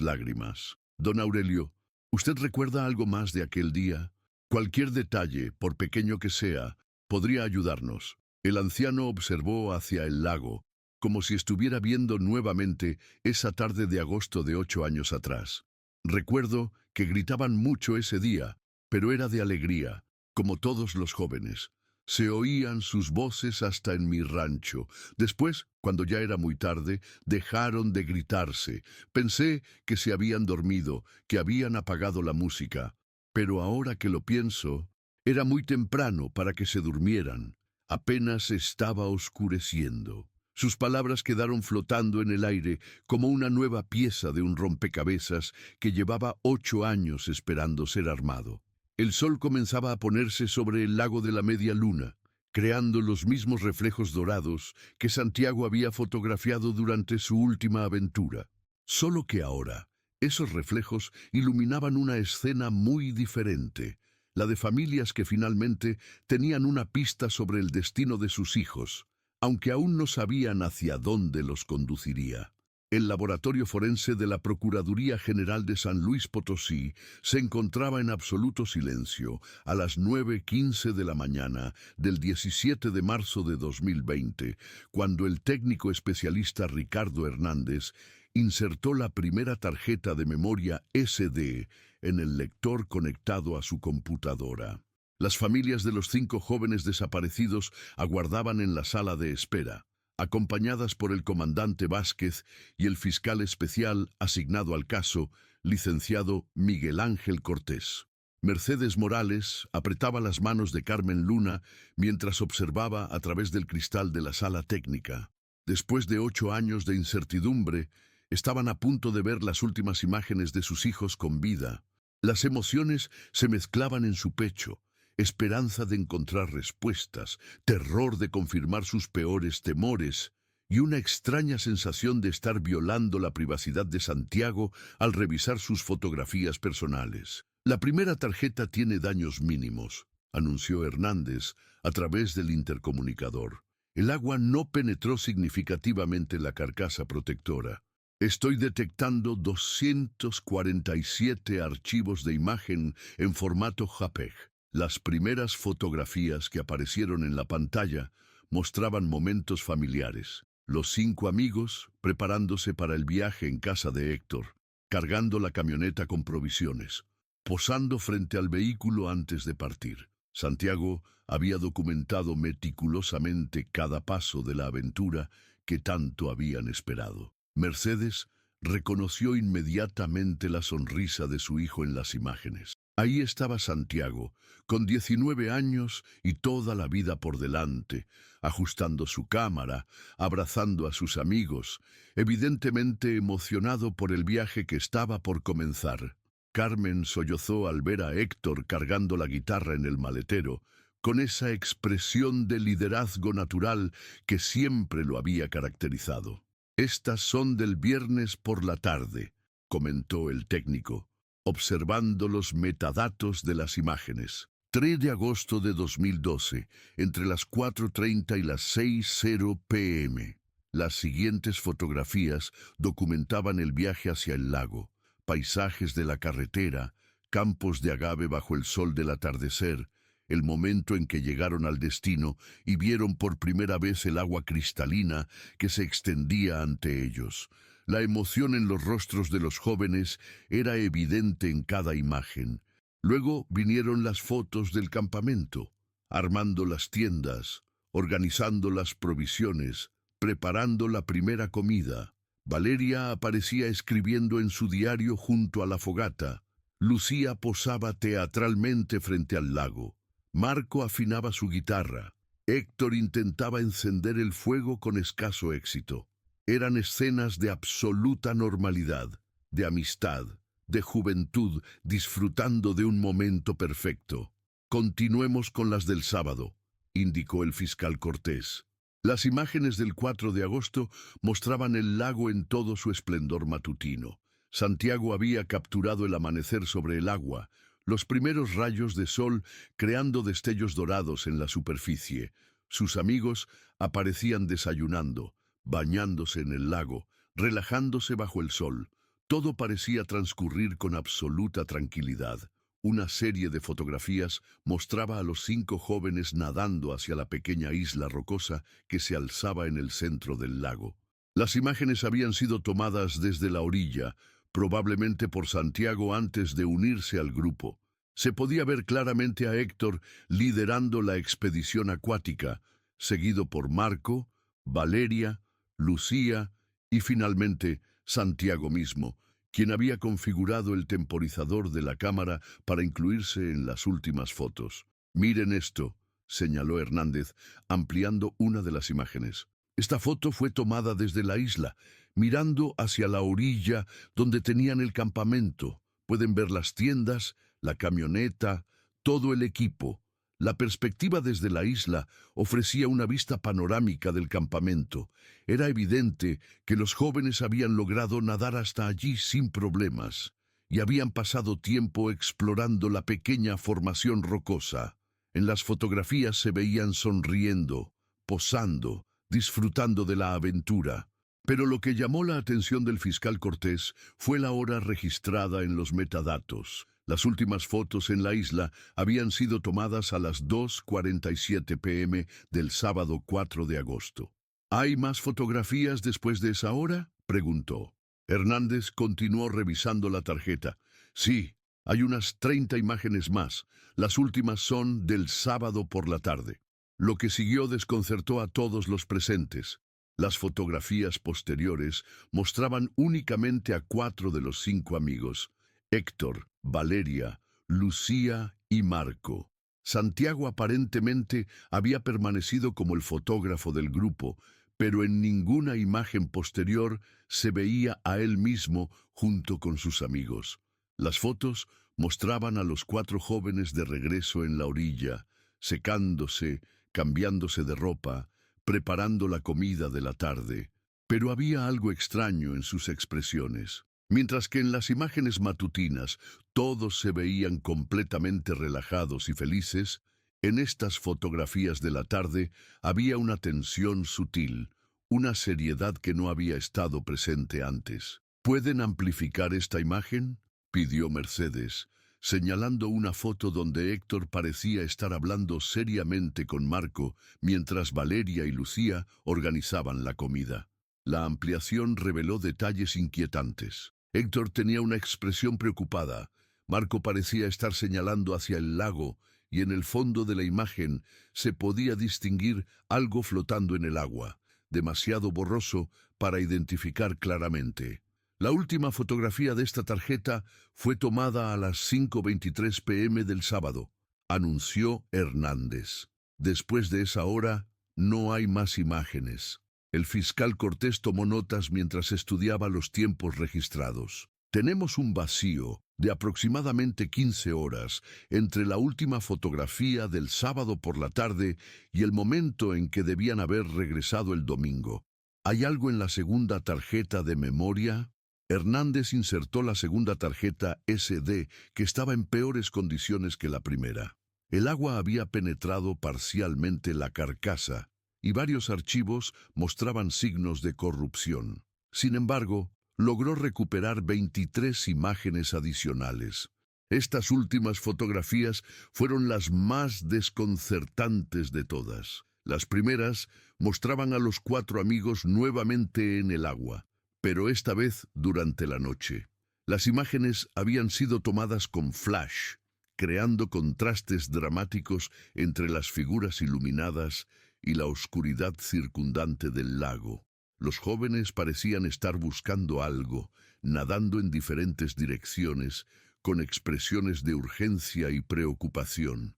lágrimas. «Don Aurelio, ¿usted recuerda algo más de aquel día? Cualquier detalle, por pequeño que sea, podría ayudarnos». El anciano observó hacia el lago, como si estuviera viendo nuevamente esa tarde de agosto de 8 años atrás. «Recuerdo que gritaban mucho ese día, pero era de alegría, como todos los jóvenes. Se oían sus voces hasta en mi rancho. Después, cuando ya era muy tarde, dejaron de gritarse. Pensé que se habían dormido, que habían apagado la música. Pero ahora que lo pienso, era muy temprano para que se durmieran. Apenas estaba oscureciendo. Sus palabras quedaron flotando en el aire como una nueva pieza de un rompecabezas que llevaba 8 años esperando ser armado. El sol comenzaba a ponerse sobre el lago de la media luna, creando los mismos reflejos dorados que Santiago había fotografiado durante su última aventura. Solo que ahora, esos reflejos iluminaban una escena muy diferente, la de familias que finalmente tenían una pista sobre el destino de sus hijos, aunque aún no sabían hacia dónde los conduciría. El laboratorio forense de la Procuraduría General de San Luis Potosí se encontraba en absoluto silencio a las 9:15 de la mañana del 17 de marzo de 2020, cuando el técnico especialista Ricardo Hernández insertó la primera tarjeta de memoria SD en el lector conectado a su computadora. Las familias de los 5 jóvenes desaparecidos aguardaban en la sala de espera, acompañadas por el comandante Vázquez y el fiscal especial asignado al caso, licenciado Miguel Ángel Cortés. Mercedes Morales apretaba las manos de Carmen Luna mientras observaba a través del cristal de la sala técnica. Después de 8 años de incertidumbre, estaban a punto de ver las últimas imágenes de sus hijos con vida. Las emociones se mezclaban en su pecho. Esperanza de encontrar respuestas, terror de confirmar sus peores temores y una extraña sensación de estar violando la privacidad de Santiago al revisar sus fotografías personales. La primera tarjeta tiene daños mínimos, anunció Hernández a través del intercomunicador. El agua no penetró significativamente la carcasa protectora. Estoy detectando 247 archivos de imagen en formato JPEG. Las primeras fotografías que aparecieron en la pantalla mostraban momentos familiares. Los 5 amigos preparándose para el viaje en casa de Héctor, cargando la camioneta con provisiones, posando frente al vehículo antes de partir. Santiago había documentado meticulosamente cada paso de la aventura que tanto habían esperado. Mercedes reconoció inmediatamente la sonrisa de su hijo en las imágenes. Ahí estaba Santiago, con 19 años y toda la vida por delante, ajustando su cámara, abrazando a sus amigos, evidentemente emocionado por el viaje que estaba por comenzar. Carmen sollozó al ver a Héctor cargando la guitarra en el maletero, con esa expresión de liderazgo natural que siempre lo había caracterizado. «Estas son del viernes por la tarde», comentó el técnico, observando los metadatos de las imágenes. 3 de agosto de 2012, entre las 4:30 y las 6:00 p.m. Las siguientes fotografías documentaban el viaje hacia el lago, paisajes de la carretera, campos de agave bajo el sol del atardecer, el momento en que llegaron al destino y vieron por primera vez el agua cristalina que se extendía ante ellos. La emoción en los rostros de los jóvenes era evidente en cada imagen. Luego vinieron las fotos del campamento, armando las tiendas, organizando las provisiones, preparando la primera comida. Valeria aparecía escribiendo en su diario junto a la fogata. Lucía posaba teatralmente frente al lago. Marco afinaba su guitarra. Héctor intentaba encender el fuego con escaso éxito. Eran escenas de absoluta normalidad, de amistad, de juventud, disfrutando de un momento perfecto. «Continuemos con las del sábado», indicó el fiscal Cortés. Las imágenes del 4 de agosto mostraban el lago en todo su esplendor matutino. Santiago había capturado el amanecer sobre el agua, los primeros rayos de sol creando destellos dorados en la superficie. Sus amigos aparecían desayunando, bañándose en el lago, relajándose bajo el sol. Todo parecía transcurrir con absoluta tranquilidad. Una serie de fotografías mostraba a los 5 jóvenes nadando hacia la pequeña isla rocosa que se alzaba en el centro del lago. Las imágenes habían sido tomadas desde la orilla, probablemente por Santiago antes de unirse al grupo. Se podía ver claramente a Héctor liderando la expedición acuática, seguido por Marco, Valeria, Lucía y finalmente Santiago mismo, quien había configurado el temporizador de la cámara para incluirse en las últimas fotos. «Miren esto», señaló Hernández, ampliando una de las imágenes. Esta foto fue tomada desde la isla, mirando hacia la orilla donde tenían el campamento. Pueden ver las tiendas, la camioneta, todo el equipo. La perspectiva desde la isla ofrecía una vista panorámica del campamento. Era evidente que los jóvenes habían logrado nadar hasta allí sin problemas y habían pasado tiempo explorando la pequeña formación rocosa. En las fotografías se veían sonriendo, posando, disfrutando de la aventura. Pero lo que llamó la atención del fiscal Cortés fue la hora registrada en los metadatos. Las últimas fotos en la isla habían sido tomadas a las 2:47 p.m. del sábado 4 de agosto. ¿Hay más fotografías después de esa hora?, preguntó. Hernández continuó revisando la tarjeta. Sí, hay unas 30 imágenes más. Las últimas son del sábado por la tarde. Lo que siguió desconcertó a todos los presentes. Las fotografías posteriores mostraban únicamente a 4 de los 5 amigos: Héctor, Valeria, Lucía y Marco. Santiago aparentemente había permanecido como el fotógrafo del grupo, pero en ninguna imagen posterior se veía a él mismo junto con sus amigos. Las fotos mostraban a los 4 jóvenes de regreso en la orilla, secándose, cambiándose de ropa, preparando la comida de la tarde. Pero había algo extraño en sus expresiones. Mientras que en las imágenes matutinas todos se veían completamente relajados y felices, en estas fotografías de la tarde había una tensión sutil, una seriedad que no había estado presente antes. ¿Pueden amplificar esta imagen?, pidió Mercedes, señalando una foto donde Héctor parecía estar hablando seriamente con Marco mientras Valeria y Lucía organizaban la comida. La ampliación reveló detalles inquietantes. Héctor tenía una expresión preocupada. Marco parecía estar señalando hacia el lago y en el fondo de la imagen se podía distinguir algo flotando en el agua, demasiado borroso para identificar claramente. La última fotografía de esta tarjeta fue tomada a las 5:23 p.m. del sábado, anunció Hernández. Después de esa hora, no hay más imágenes. El fiscal Cortés tomó notas mientras estudiaba los tiempos registrados. Tenemos un vacío de aproximadamente 15 horas entre la última fotografía del sábado por la tarde y el momento en que debían haber regresado el domingo. ¿Hay algo en la segunda tarjeta de memoria? Hernández insertó la segunda tarjeta SD, que estaba en peores condiciones que la primera. El agua había penetrado parcialmente la carcasa y varios archivos mostraban signos de corrupción. Sin embargo, logró recuperar 23 imágenes adicionales. Estas últimas fotografías fueron las más desconcertantes de todas. Las primeras mostraban a los 4 amigos nuevamente en el agua, pero esta vez durante la noche. Las imágenes habían sido tomadas con flash, creando contrastes dramáticos entre las figuras iluminadas y la oscuridad circundante del lago. Los jóvenes parecían estar buscando algo, nadando en diferentes direcciones, con expresiones de urgencia y preocupación.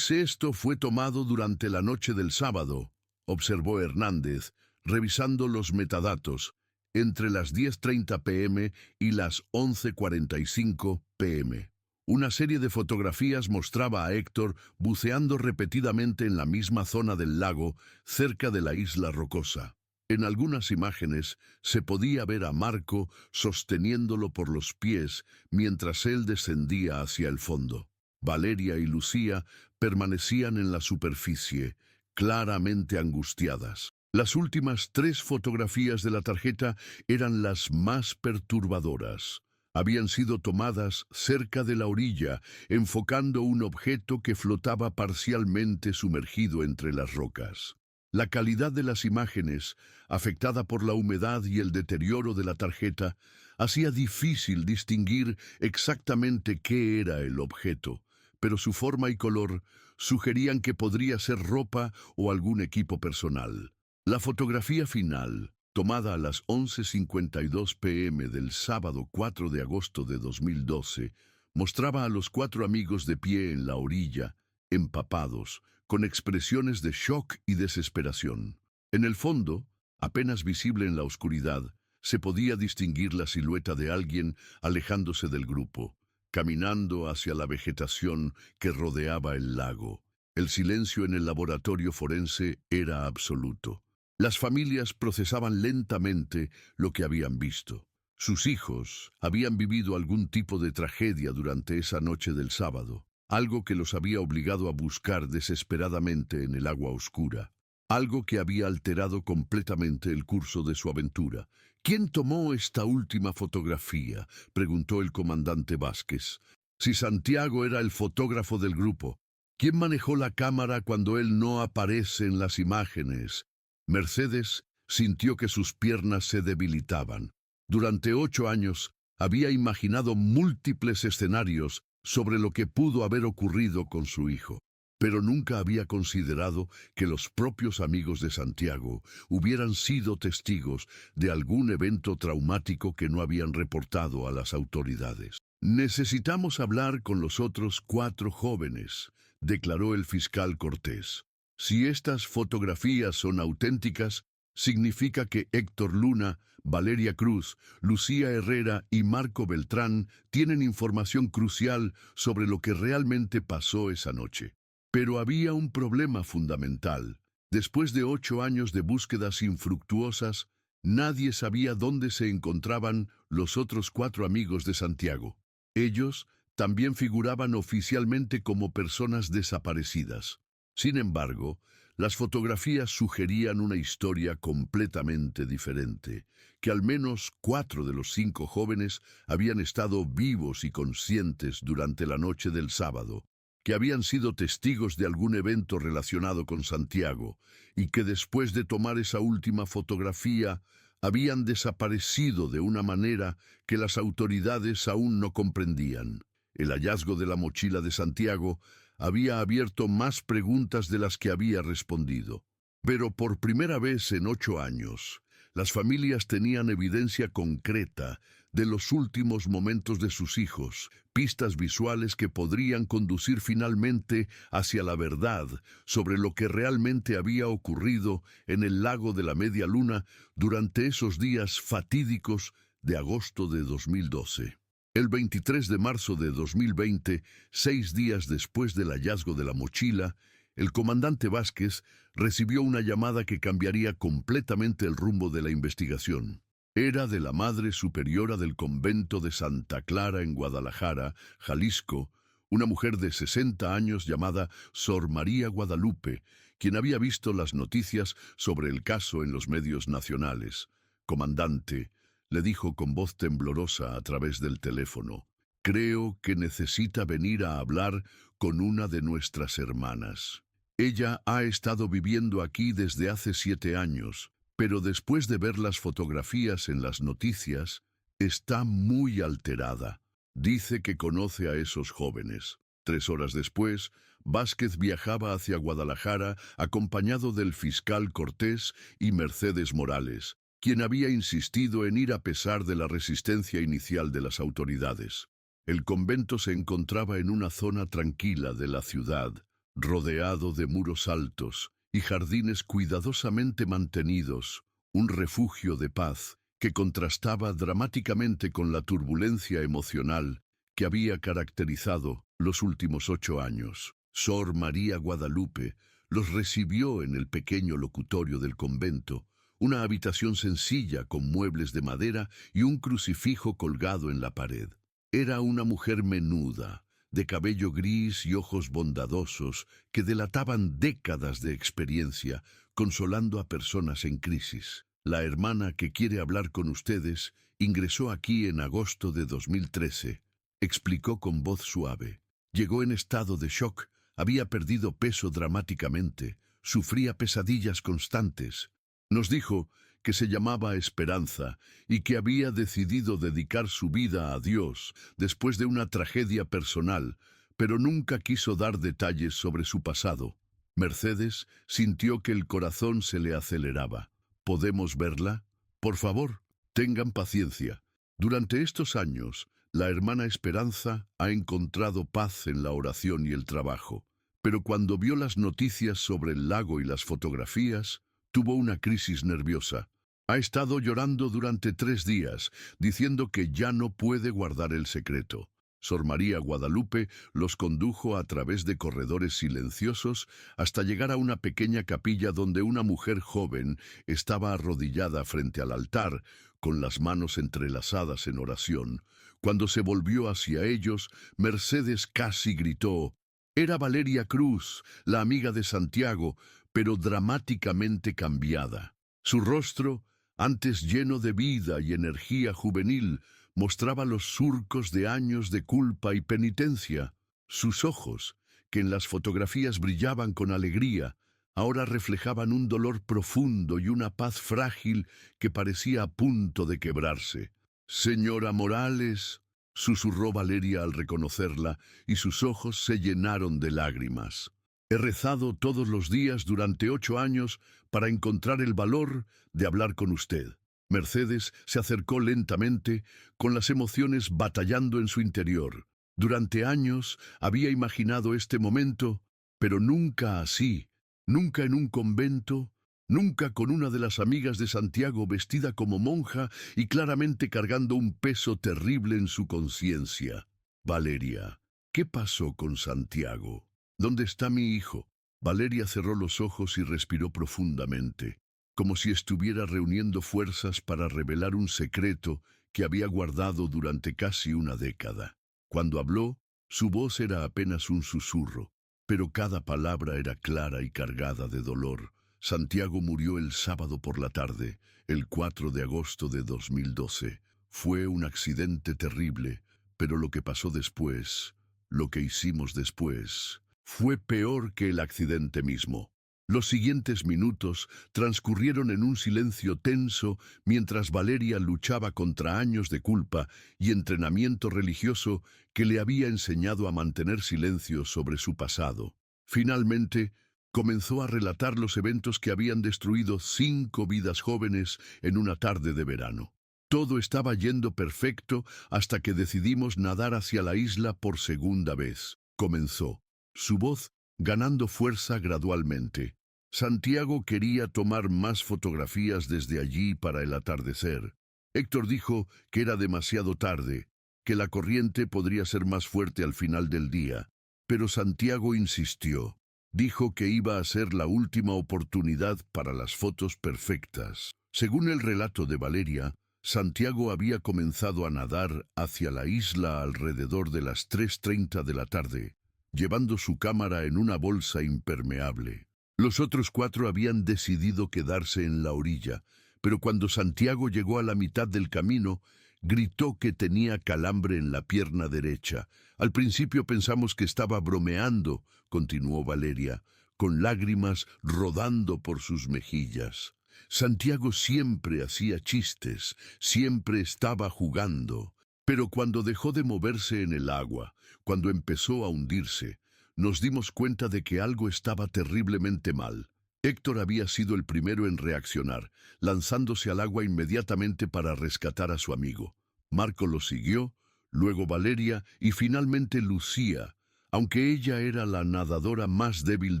Esto fue tomado durante la noche del sábado, observó Hernández, revisando los metadatos, entre las 10:30 p.m. y las 11:45 p.m. Una serie de fotografías mostraba a Héctor buceando repetidamente en la misma zona del lago, cerca de la isla rocosa. En algunas imágenes se podía ver a Marco sosteniéndolo por los pies mientras él descendía hacia el fondo. Valeria y Lucía permanecían en la superficie, claramente angustiadas. Las últimas 3 fotografías de la tarjeta eran las más perturbadoras. Habían sido tomadas cerca de la orilla, enfocando un objeto que flotaba parcialmente sumergido entre las rocas. La calidad de las imágenes, afectada por la humedad y el deterioro de la tarjeta, hacía difícil distinguir exactamente qué era el objeto, pero su forma y color sugerían que podría ser ropa o algún equipo personal. La fotografía final, tomada a las 11:52 p.m. del sábado 4 de agosto de 2012, mostraba a los cuatro amigos de pie en la orilla, empapados, con expresiones de shock y desesperación. En el fondo, apenas visible en la oscuridad, se podía distinguir la silueta de alguien alejándose del grupo, caminando hacia la vegetación que rodeaba el lago. El silencio en el laboratorio forense era absoluto. Las familias procesaban lentamente lo que habían visto. Sus hijos habían vivido algún tipo de tragedia durante esa noche del sábado, algo que los había obligado a buscar desesperadamente en el agua oscura, algo que había alterado completamente el curso de su aventura. ¿Quién tomó esta última fotografía?, preguntó el comandante Vázquez. Si Santiago era el fotógrafo del grupo, ¿quién manejó la cámara cuando él no aparece en las imágenes? Mercedes sintió que sus piernas se debilitaban. Durante 8 años había imaginado múltiples escenarios sobre lo que pudo haber ocurrido con su hijo, pero nunca había considerado que los propios amigos de Santiago hubieran sido testigos de algún evento traumático que no habían reportado a las autoridades. «Necesitamos hablar con los otros 4 jóvenes», declaró el fiscal Cortés. «Si estas fotografías son auténticas, significa que Héctor Luna, Valeria Cruz, Lucía Herrera y Marco Beltrán tienen información crucial sobre lo que realmente pasó esa noche». Pero había un problema fundamental. Después de 8 años de búsquedas infructuosas, nadie sabía dónde se encontraban los otros 4 amigos de Santiago. Ellos también figuraban oficialmente como personas desaparecidas. Sin embargo, las fotografías sugerían una historia completamente diferente, que al menos 4 de los 5 jóvenes habían estado vivos y conscientes durante la noche del sábado, que habían sido testigos de algún evento relacionado con Santiago y que después de tomar esa última fotografía habían desaparecido de una manera que las autoridades aún no comprendían. El hallazgo de la mochila de Santiago había abierto más preguntas de las que había respondido. Pero por primera vez en 8 años, las familias tenían evidencia concreta de los últimos momentos de sus hijos, pistas visuales que podrían conducir finalmente hacia la verdad sobre lo que realmente había ocurrido en el lago de la Media Luna durante esos días fatídicos de agosto de 2012. El 23 de marzo de 2020, 6 días después del hallazgo de la mochila, el comandante Vázquez recibió una llamada que cambiaría completamente el rumbo de la investigación. Era de la Madre Superiora del Convento de Santa Clara en Guadalajara, Jalisco, una mujer de 60 años llamada Sor María Guadalupe, quien había visto las noticias sobre el caso en los medios nacionales. «Comandante», le dijo con voz temblorosa a través del teléfono, «creo que necesita venir a hablar con una de nuestras hermanas. Ella ha estado viviendo aquí desde hace 7 años, pero después de ver las fotografías en las noticias, está muy alterada. Dice que conoce a esos jóvenes». 3 horas después, Vázquez viajaba hacia Guadalajara acompañado del fiscal Cortés y Mercedes Morales, quien había insistido en ir a pesar de la resistencia inicial de las autoridades. El convento se encontraba en una zona tranquila de la ciudad, rodeado de muros altos y jardines cuidadosamente mantenidos, un refugio de paz que contrastaba dramáticamente con la turbulencia emocional que había caracterizado los últimos 8 años. Sor María Guadalupe los recibió en el pequeño locutorio del convento, una habitación sencilla con muebles de madera y un crucifijo colgado en la pared. Era una mujer menuda, de cabello gris y ojos bondadosos que delataban décadas de experiencia, consolando a personas en crisis. «La hermana que quiere hablar con ustedes ingresó aquí en agosto de 2013», explicó con voz suave. «Llegó en estado de shock, había perdido peso dramáticamente, sufría pesadillas constantes. Nos dijo que se llamaba Esperanza y que había decidido dedicar su vida a Dios después de una tragedia personal, pero nunca quiso dar detalles sobre su pasado. Mercedes sintió que el corazón se le aceleraba. ¿Podemos verla? Por favor, tengan paciencia. Durante estos años, la hermana Esperanza ha encontrado paz en la oración y el trabajo, pero cuando vio las noticias sobre el lago y las fotografías, tuvo una crisis nerviosa. Ha estado llorando durante 3 días, diciendo que ya no puede guardar el secreto. Sor María Guadalupe los condujo a través de corredores silenciosos hasta llegar a una pequeña capilla donde una mujer joven estaba arrodillada frente al altar, con las manos entrelazadas en oración. Cuando se volvió hacia ellos, Mercedes casi gritó. Era Valeria Cruz, la amiga de Santiago, pero dramáticamente cambiada. Su rostro, antes lleno de vida y energía juvenil, mostraba los surcos de años de culpa y penitencia. Sus ojos, que en las fotografías brillaban con alegría, ahora reflejaban un dolor profundo y una paz frágil que parecía a punto de quebrarse. «Señora Morales», susurró Valeria al reconocerla, y sus ojos se llenaron de lágrimas. «He rezado todos los días durante 8 años para encontrar el valor de hablar con usted». Mercedes se acercó lentamente, con las emociones batallando en su interior. Durante años había imaginado este momento, pero nunca así, nunca en un convento, nunca con una de las amigas de Santiago vestida como monja y claramente cargando un peso terrible en su conciencia. «Valeria, ¿qué pasó con Santiago? ¿Dónde está mi hijo?» Valeria cerró los ojos y respiró profundamente, como si estuviera reuniendo fuerzas para revelar un secreto que había guardado durante casi una década. Cuando habló, su voz era apenas un susurro, pero cada palabra era clara y cargada de dolor. Santiago murió el sábado por la tarde, el 4 de agosto de 2012. Fue un accidente terrible, pero lo que pasó después, lo que hicimos después, fue peor que el accidente mismo. Los siguientes minutos transcurrieron en un silencio tenso mientras Valeria luchaba contra años de culpa y entrenamiento religioso que le había enseñado a mantener silencio sobre su pasado. Finalmente, comenzó a relatar los eventos que habían destruido 5 vidas jóvenes en una tarde de verano. Todo estaba yendo perfecto hasta que decidimos nadar hacia la isla por segunda vez. Comenzó, su voz ganando fuerza gradualmente. Santiago quería tomar más fotografías desde allí para el atardecer. Héctor dijo que era demasiado tarde, que la corriente podría ser más fuerte al final del día, pero Santiago insistió. Dijo que iba a ser la última oportunidad para las fotos perfectas. Según el relato de Valeria, Santiago había comenzado a nadar hacia la isla alrededor de las 3:30 de la tarde, llevando su cámara en una bolsa impermeable. Los otros 4 habían decidido quedarse en la orilla, pero cuando Santiago llegó a la mitad del camino, gritó que tenía calambre en la pierna derecha. Al principio pensamos que estaba bromeando, continuó Valeria, con lágrimas rodando por sus mejillas. Santiago siempre hacía chistes, siempre estaba jugando. Pero cuando dejó de moverse en el agua, cuando empezó a hundirse, nos dimos cuenta de que algo estaba terriblemente mal. Héctor había sido el primero en reaccionar, lanzándose al agua inmediatamente para rescatar a su amigo. Marco lo siguió, luego Valeria y finalmente Lucía, aunque ella era la nadadora más débil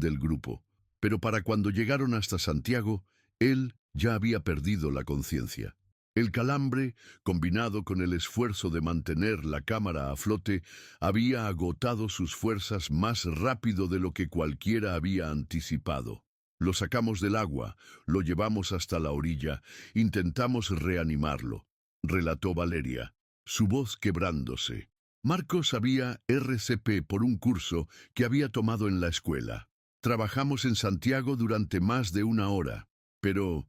del grupo. Pero para cuando llegaron hasta Santiago, él ya había perdido la conciencia. El calambre, combinado con el esfuerzo de mantener la cámara a flote, había agotado sus fuerzas más rápido de lo que cualquiera había anticipado. Lo sacamos del agua, lo llevamos hasta la orilla, intentamos reanimarlo, relató Valeria, su voz quebrándose. Marcos sabía RCP por un curso que había tomado en la escuela. Trabajamos en Santiago durante más de 1 hora, pero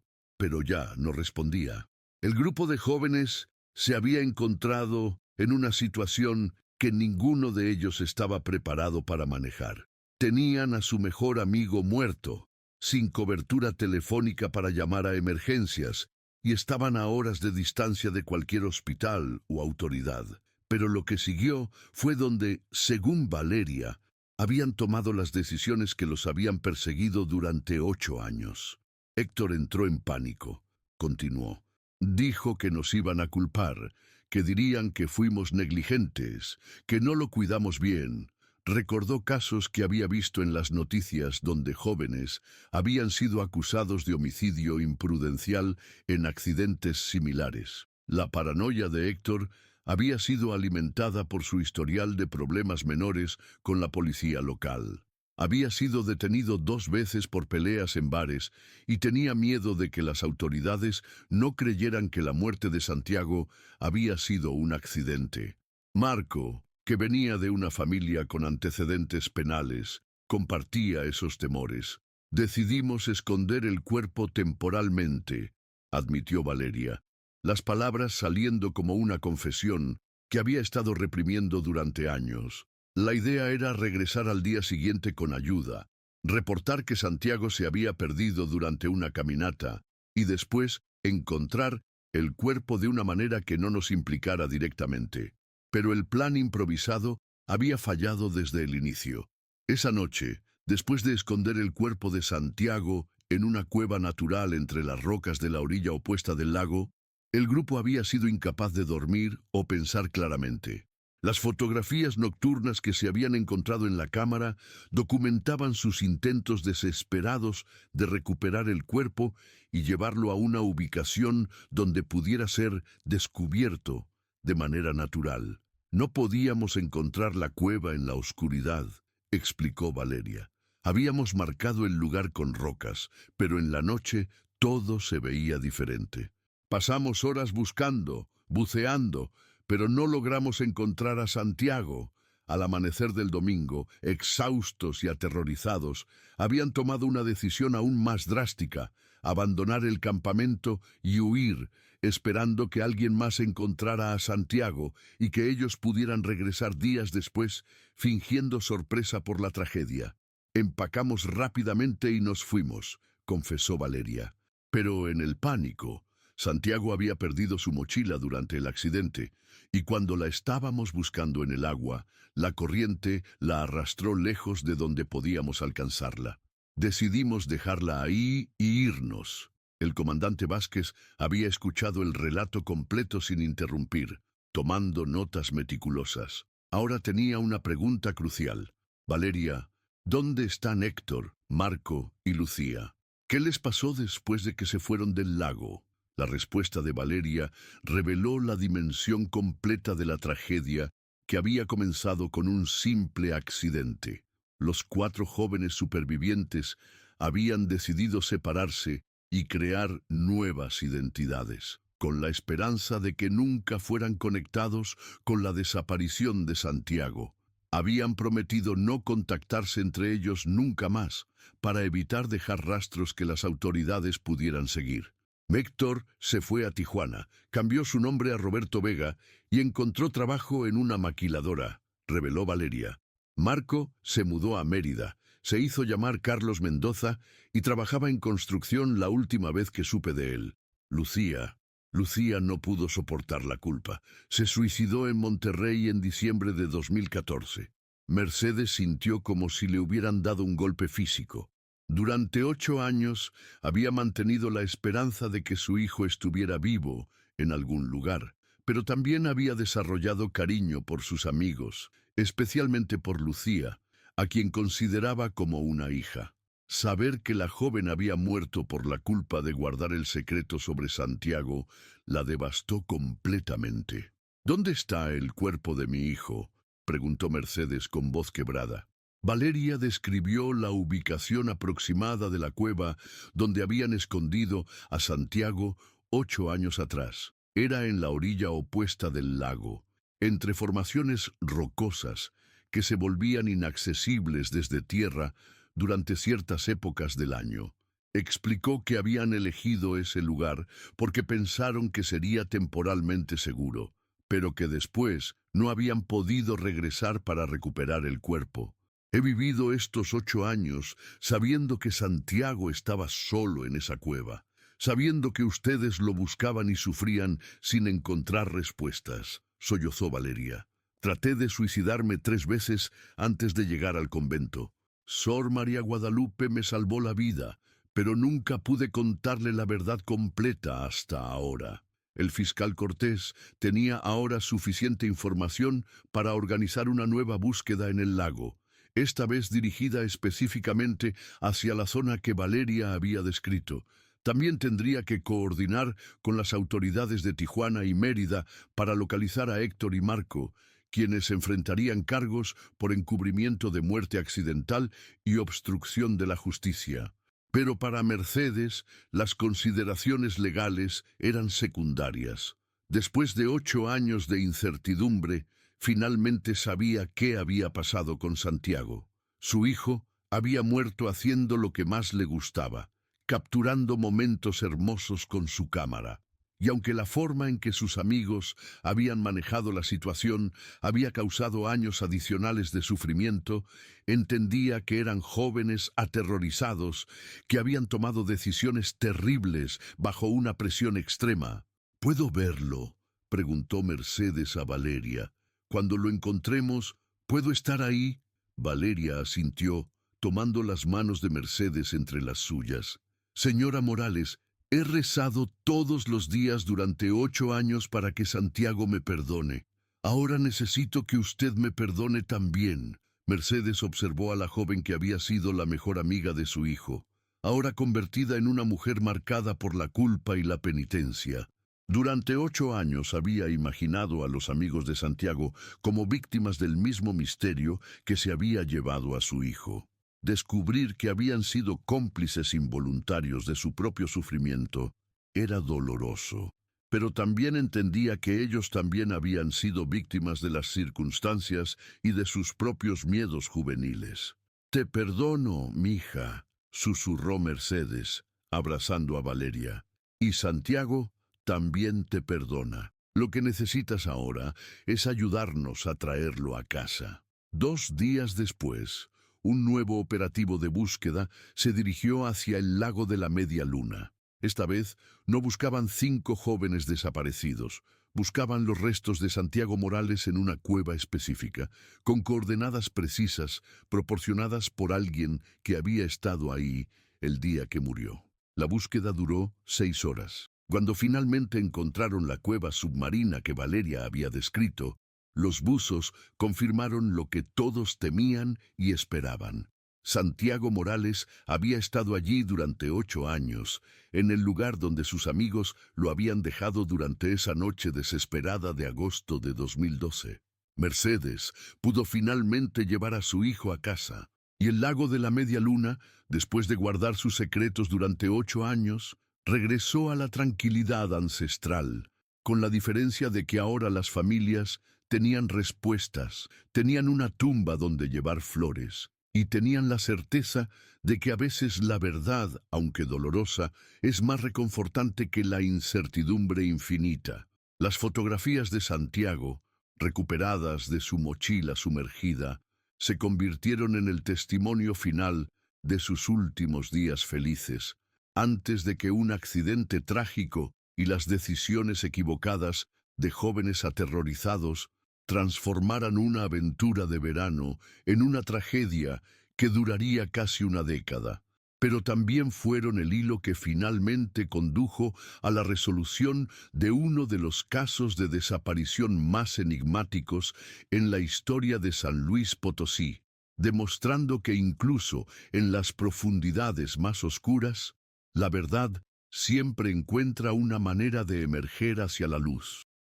ya no respondía. El grupo de jóvenes se había encontrado en una situación que ninguno de ellos estaba preparado para manejar. Tenían a su mejor amigo muerto, sin cobertura telefónica para llamar a emergencias, y estaban a horas de distancia de cualquier hospital o autoridad. Pero lo que siguió fue donde, según Valeria, habían tomado las decisiones que los habían perseguido durante 8 años. Héctor entró en pánico. Continuó. Dijo que nos iban a culpar, que dirían que fuimos negligentes, que no lo cuidamos bien. Recordó casos que había visto en las noticias donde jóvenes habían sido acusados de homicidio imprudencial en accidentes similares. La paranoia de Héctor había sido alimentada por su historial de problemas menores con la policía local. Había sido detenido 2 veces por peleas en bares y tenía miedo de que las autoridades no creyeran que la muerte de Santiago había sido un accidente. Marco, que venía de una familia con antecedentes penales, compartía esos temores. Decidimos esconder el cuerpo temporalmente, admitió Valeria, las palabras saliendo como una confesión que había estado reprimiendo durante años. La idea era regresar al día siguiente con ayuda, reportar que Santiago se había perdido durante una caminata y después encontrar el cuerpo de una manera que no nos implicara directamente. Pero el plan improvisado había fallado desde el inicio. Esa noche, después de esconder el cuerpo de Santiago en una cueva natural entre las rocas de la orilla opuesta del lago, el grupo había sido incapaz de dormir o pensar claramente. Las fotografías nocturnas que se habían encontrado en la cámara documentaban sus intentos desesperados de recuperar el cuerpo y llevarlo a una ubicación donde pudiera ser descubierto de manera natural. No podíamos encontrar la cueva en la oscuridad, explicó Valeria. Habíamos marcado el lugar con rocas, pero en la noche todo se veía diferente. Pasamos horas buscando, buceando, pero no logramos encontrar a Santiago. Al amanecer del domingo, exhaustos y aterrorizados, habían tomado una decisión aún más drástica: abandonar el campamento y huir, esperando que alguien más encontrara a Santiago y que ellos pudieran regresar días después, fingiendo sorpresa por la tragedia. Empacamos rápidamente y nos fuimos, confesó Valeria. Pero en el pánico, Santiago había perdido su mochila durante el accidente, y cuando la estábamos buscando en el agua, la corriente la arrastró lejos de donde podíamos alcanzarla. Decidimos dejarla ahí y irnos. El comandante Vázquez había escuchado el relato completo sin interrumpir, tomando notas meticulosas. Ahora tenía una pregunta crucial. Valeria, ¿dónde están Héctor, Marco y Lucía? ¿Qué les pasó después de que se fueron del lago? La respuesta de Valeria reveló la dimensión completa de la tragedia que había comenzado con un simple accidente. Los 4 jóvenes supervivientes habían decidido separarse y crear nuevas identidades, con la esperanza de que nunca fueran conectados con la desaparición de Santiago. Habían prometido no contactarse entre ellos nunca más, para evitar dejar rastros que las autoridades pudieran seguir. Héctor se fue a Tijuana, cambió su nombre a Roberto Vega y encontró trabajo en una maquiladora, reveló Valeria. Marco se mudó a Mérida, se hizo llamar Carlos Mendoza y trabajaba en construcción la última vez que supe de él. Lucía no pudo soportar la culpa. Se suicidó en Monterrey en diciembre de 2014. Mercedes sintió como si le hubieran dado un golpe físico. Durante 8 años había mantenido la esperanza de que su hijo estuviera vivo en algún lugar, pero también había desarrollado cariño por sus amigos, especialmente por Lucía, a quien consideraba como una hija. Saber que la joven había muerto por la culpa de guardar el secreto sobre Santiago la devastó completamente. ¿Dónde está el cuerpo de mi hijo?, preguntó Mercedes con voz quebrada. Valeria describió la ubicación aproximada de la cueva donde habían escondido a Santiago 8 años atrás. Era en la orilla opuesta del lago, entre formaciones rocosas que se volvían inaccesibles desde tierra durante ciertas épocas del año. Explicó que habían elegido ese lugar porque pensaron que sería temporalmente seguro, pero que después no habían podido regresar para recuperar el cuerpo. He vivido estos 8 años sabiendo que Santiago estaba solo en esa cueva, sabiendo que ustedes lo buscaban y sufrían sin encontrar respuestas. sollozó Valeria. Traté de suicidarme 3 veces antes de llegar al convento. Sor María Guadalupe me salvó la vida, pero nunca pude contarle la verdad completa hasta ahora. El fiscal Cortés tenía ahora suficiente información para organizar una nueva búsqueda en el lago, esta vez dirigida específicamente hacia la zona que Valeria había descrito. También tendría que coordinar con las autoridades de Tijuana y Mérida para localizar a Héctor y Marco, quienes enfrentarían cargos por encubrimiento de muerte accidental y obstrucción de la justicia. Pero para Mercedes, las consideraciones legales eran secundarias. Después de 8 años de incertidumbre, finalmente sabía qué había pasado con Santiago. Su hijo había muerto haciendo lo que más le gustaba, capturando momentos hermosos con su cámara. Y aunque la forma en que sus amigos habían manejado la situación había causado años adicionales de sufrimiento, entendía que eran jóvenes aterrorizados que habían tomado decisiones terribles bajo una presión extrema. ¿Puedo verlo?, preguntó Mercedes a Valeria. Cuando lo encontremos, ¿puedo estar ahí? Valeria asintió, tomando las manos de Mercedes entre las suyas. Señora Morales, he rezado todos los días durante 8 años para que Santiago me perdone. Ahora necesito que usted me perdone también. Mercedes observó a la joven que había sido la mejor amiga de su hijo, ahora convertida en una mujer marcada por la culpa y la penitencia. Durante 8 años había imaginado a los amigos de Santiago como víctimas del mismo misterio que se había llevado a su hijo. Descubrir que habían sido cómplices involuntarios de su propio sufrimiento era doloroso, pero también entendía que ellos también habían sido víctimas de las circunstancias y de sus propios miedos juveniles. «Te perdono, mija», susurró Mercedes, abrazando a Valeria. «Y Santiago también te perdona. Lo que necesitas ahora es ayudarnos a traerlo a casa». 2 días después, un nuevo operativo de búsqueda se dirigió hacia el lago de la Media Luna. Esta vez no buscaban 5 jóvenes desaparecidos, buscaban los restos de Santiago Morales en una cueva específica, con coordenadas precisas proporcionadas por alguien que había estado ahí el día que murió. La búsqueda duró 6 horas. Cuando finalmente encontraron la cueva submarina que Valeria había descrito, los buzos confirmaron lo que todos temían y esperaban. Santiago Morales había estado allí durante 8 años, en el lugar donde sus amigos lo habían dejado durante esa noche desesperada de agosto de 2012. Mercedes pudo finalmente llevar a su hijo a casa, y el lago de la Media Luna, después de guardar sus secretos durante 8 años, regresó a la tranquilidad ancestral, con la diferencia de que ahora las familias tenían respuestas, tenían una tumba donde llevar flores, y tenían la certeza de que a veces la verdad, aunque dolorosa, es más reconfortante que la incertidumbre infinita. Las fotografías de Santiago, recuperadas de su mochila sumergida, se convirtieron en el testimonio final de sus últimos días felices, antes de que un accidente trágico y las decisiones equivocadas de jóvenes aterrorizados transformaran una aventura de verano en una tragedia que duraría casi una década. Pero también fueron el hilo que finalmente condujo a la resolución de uno de los casos de desaparición más enigmáticos en la historia de San Luis Potosí, demostrando que incluso en las profundidades más oscuras, la verdad siempre encuentra una manera de emerger hacia la luz.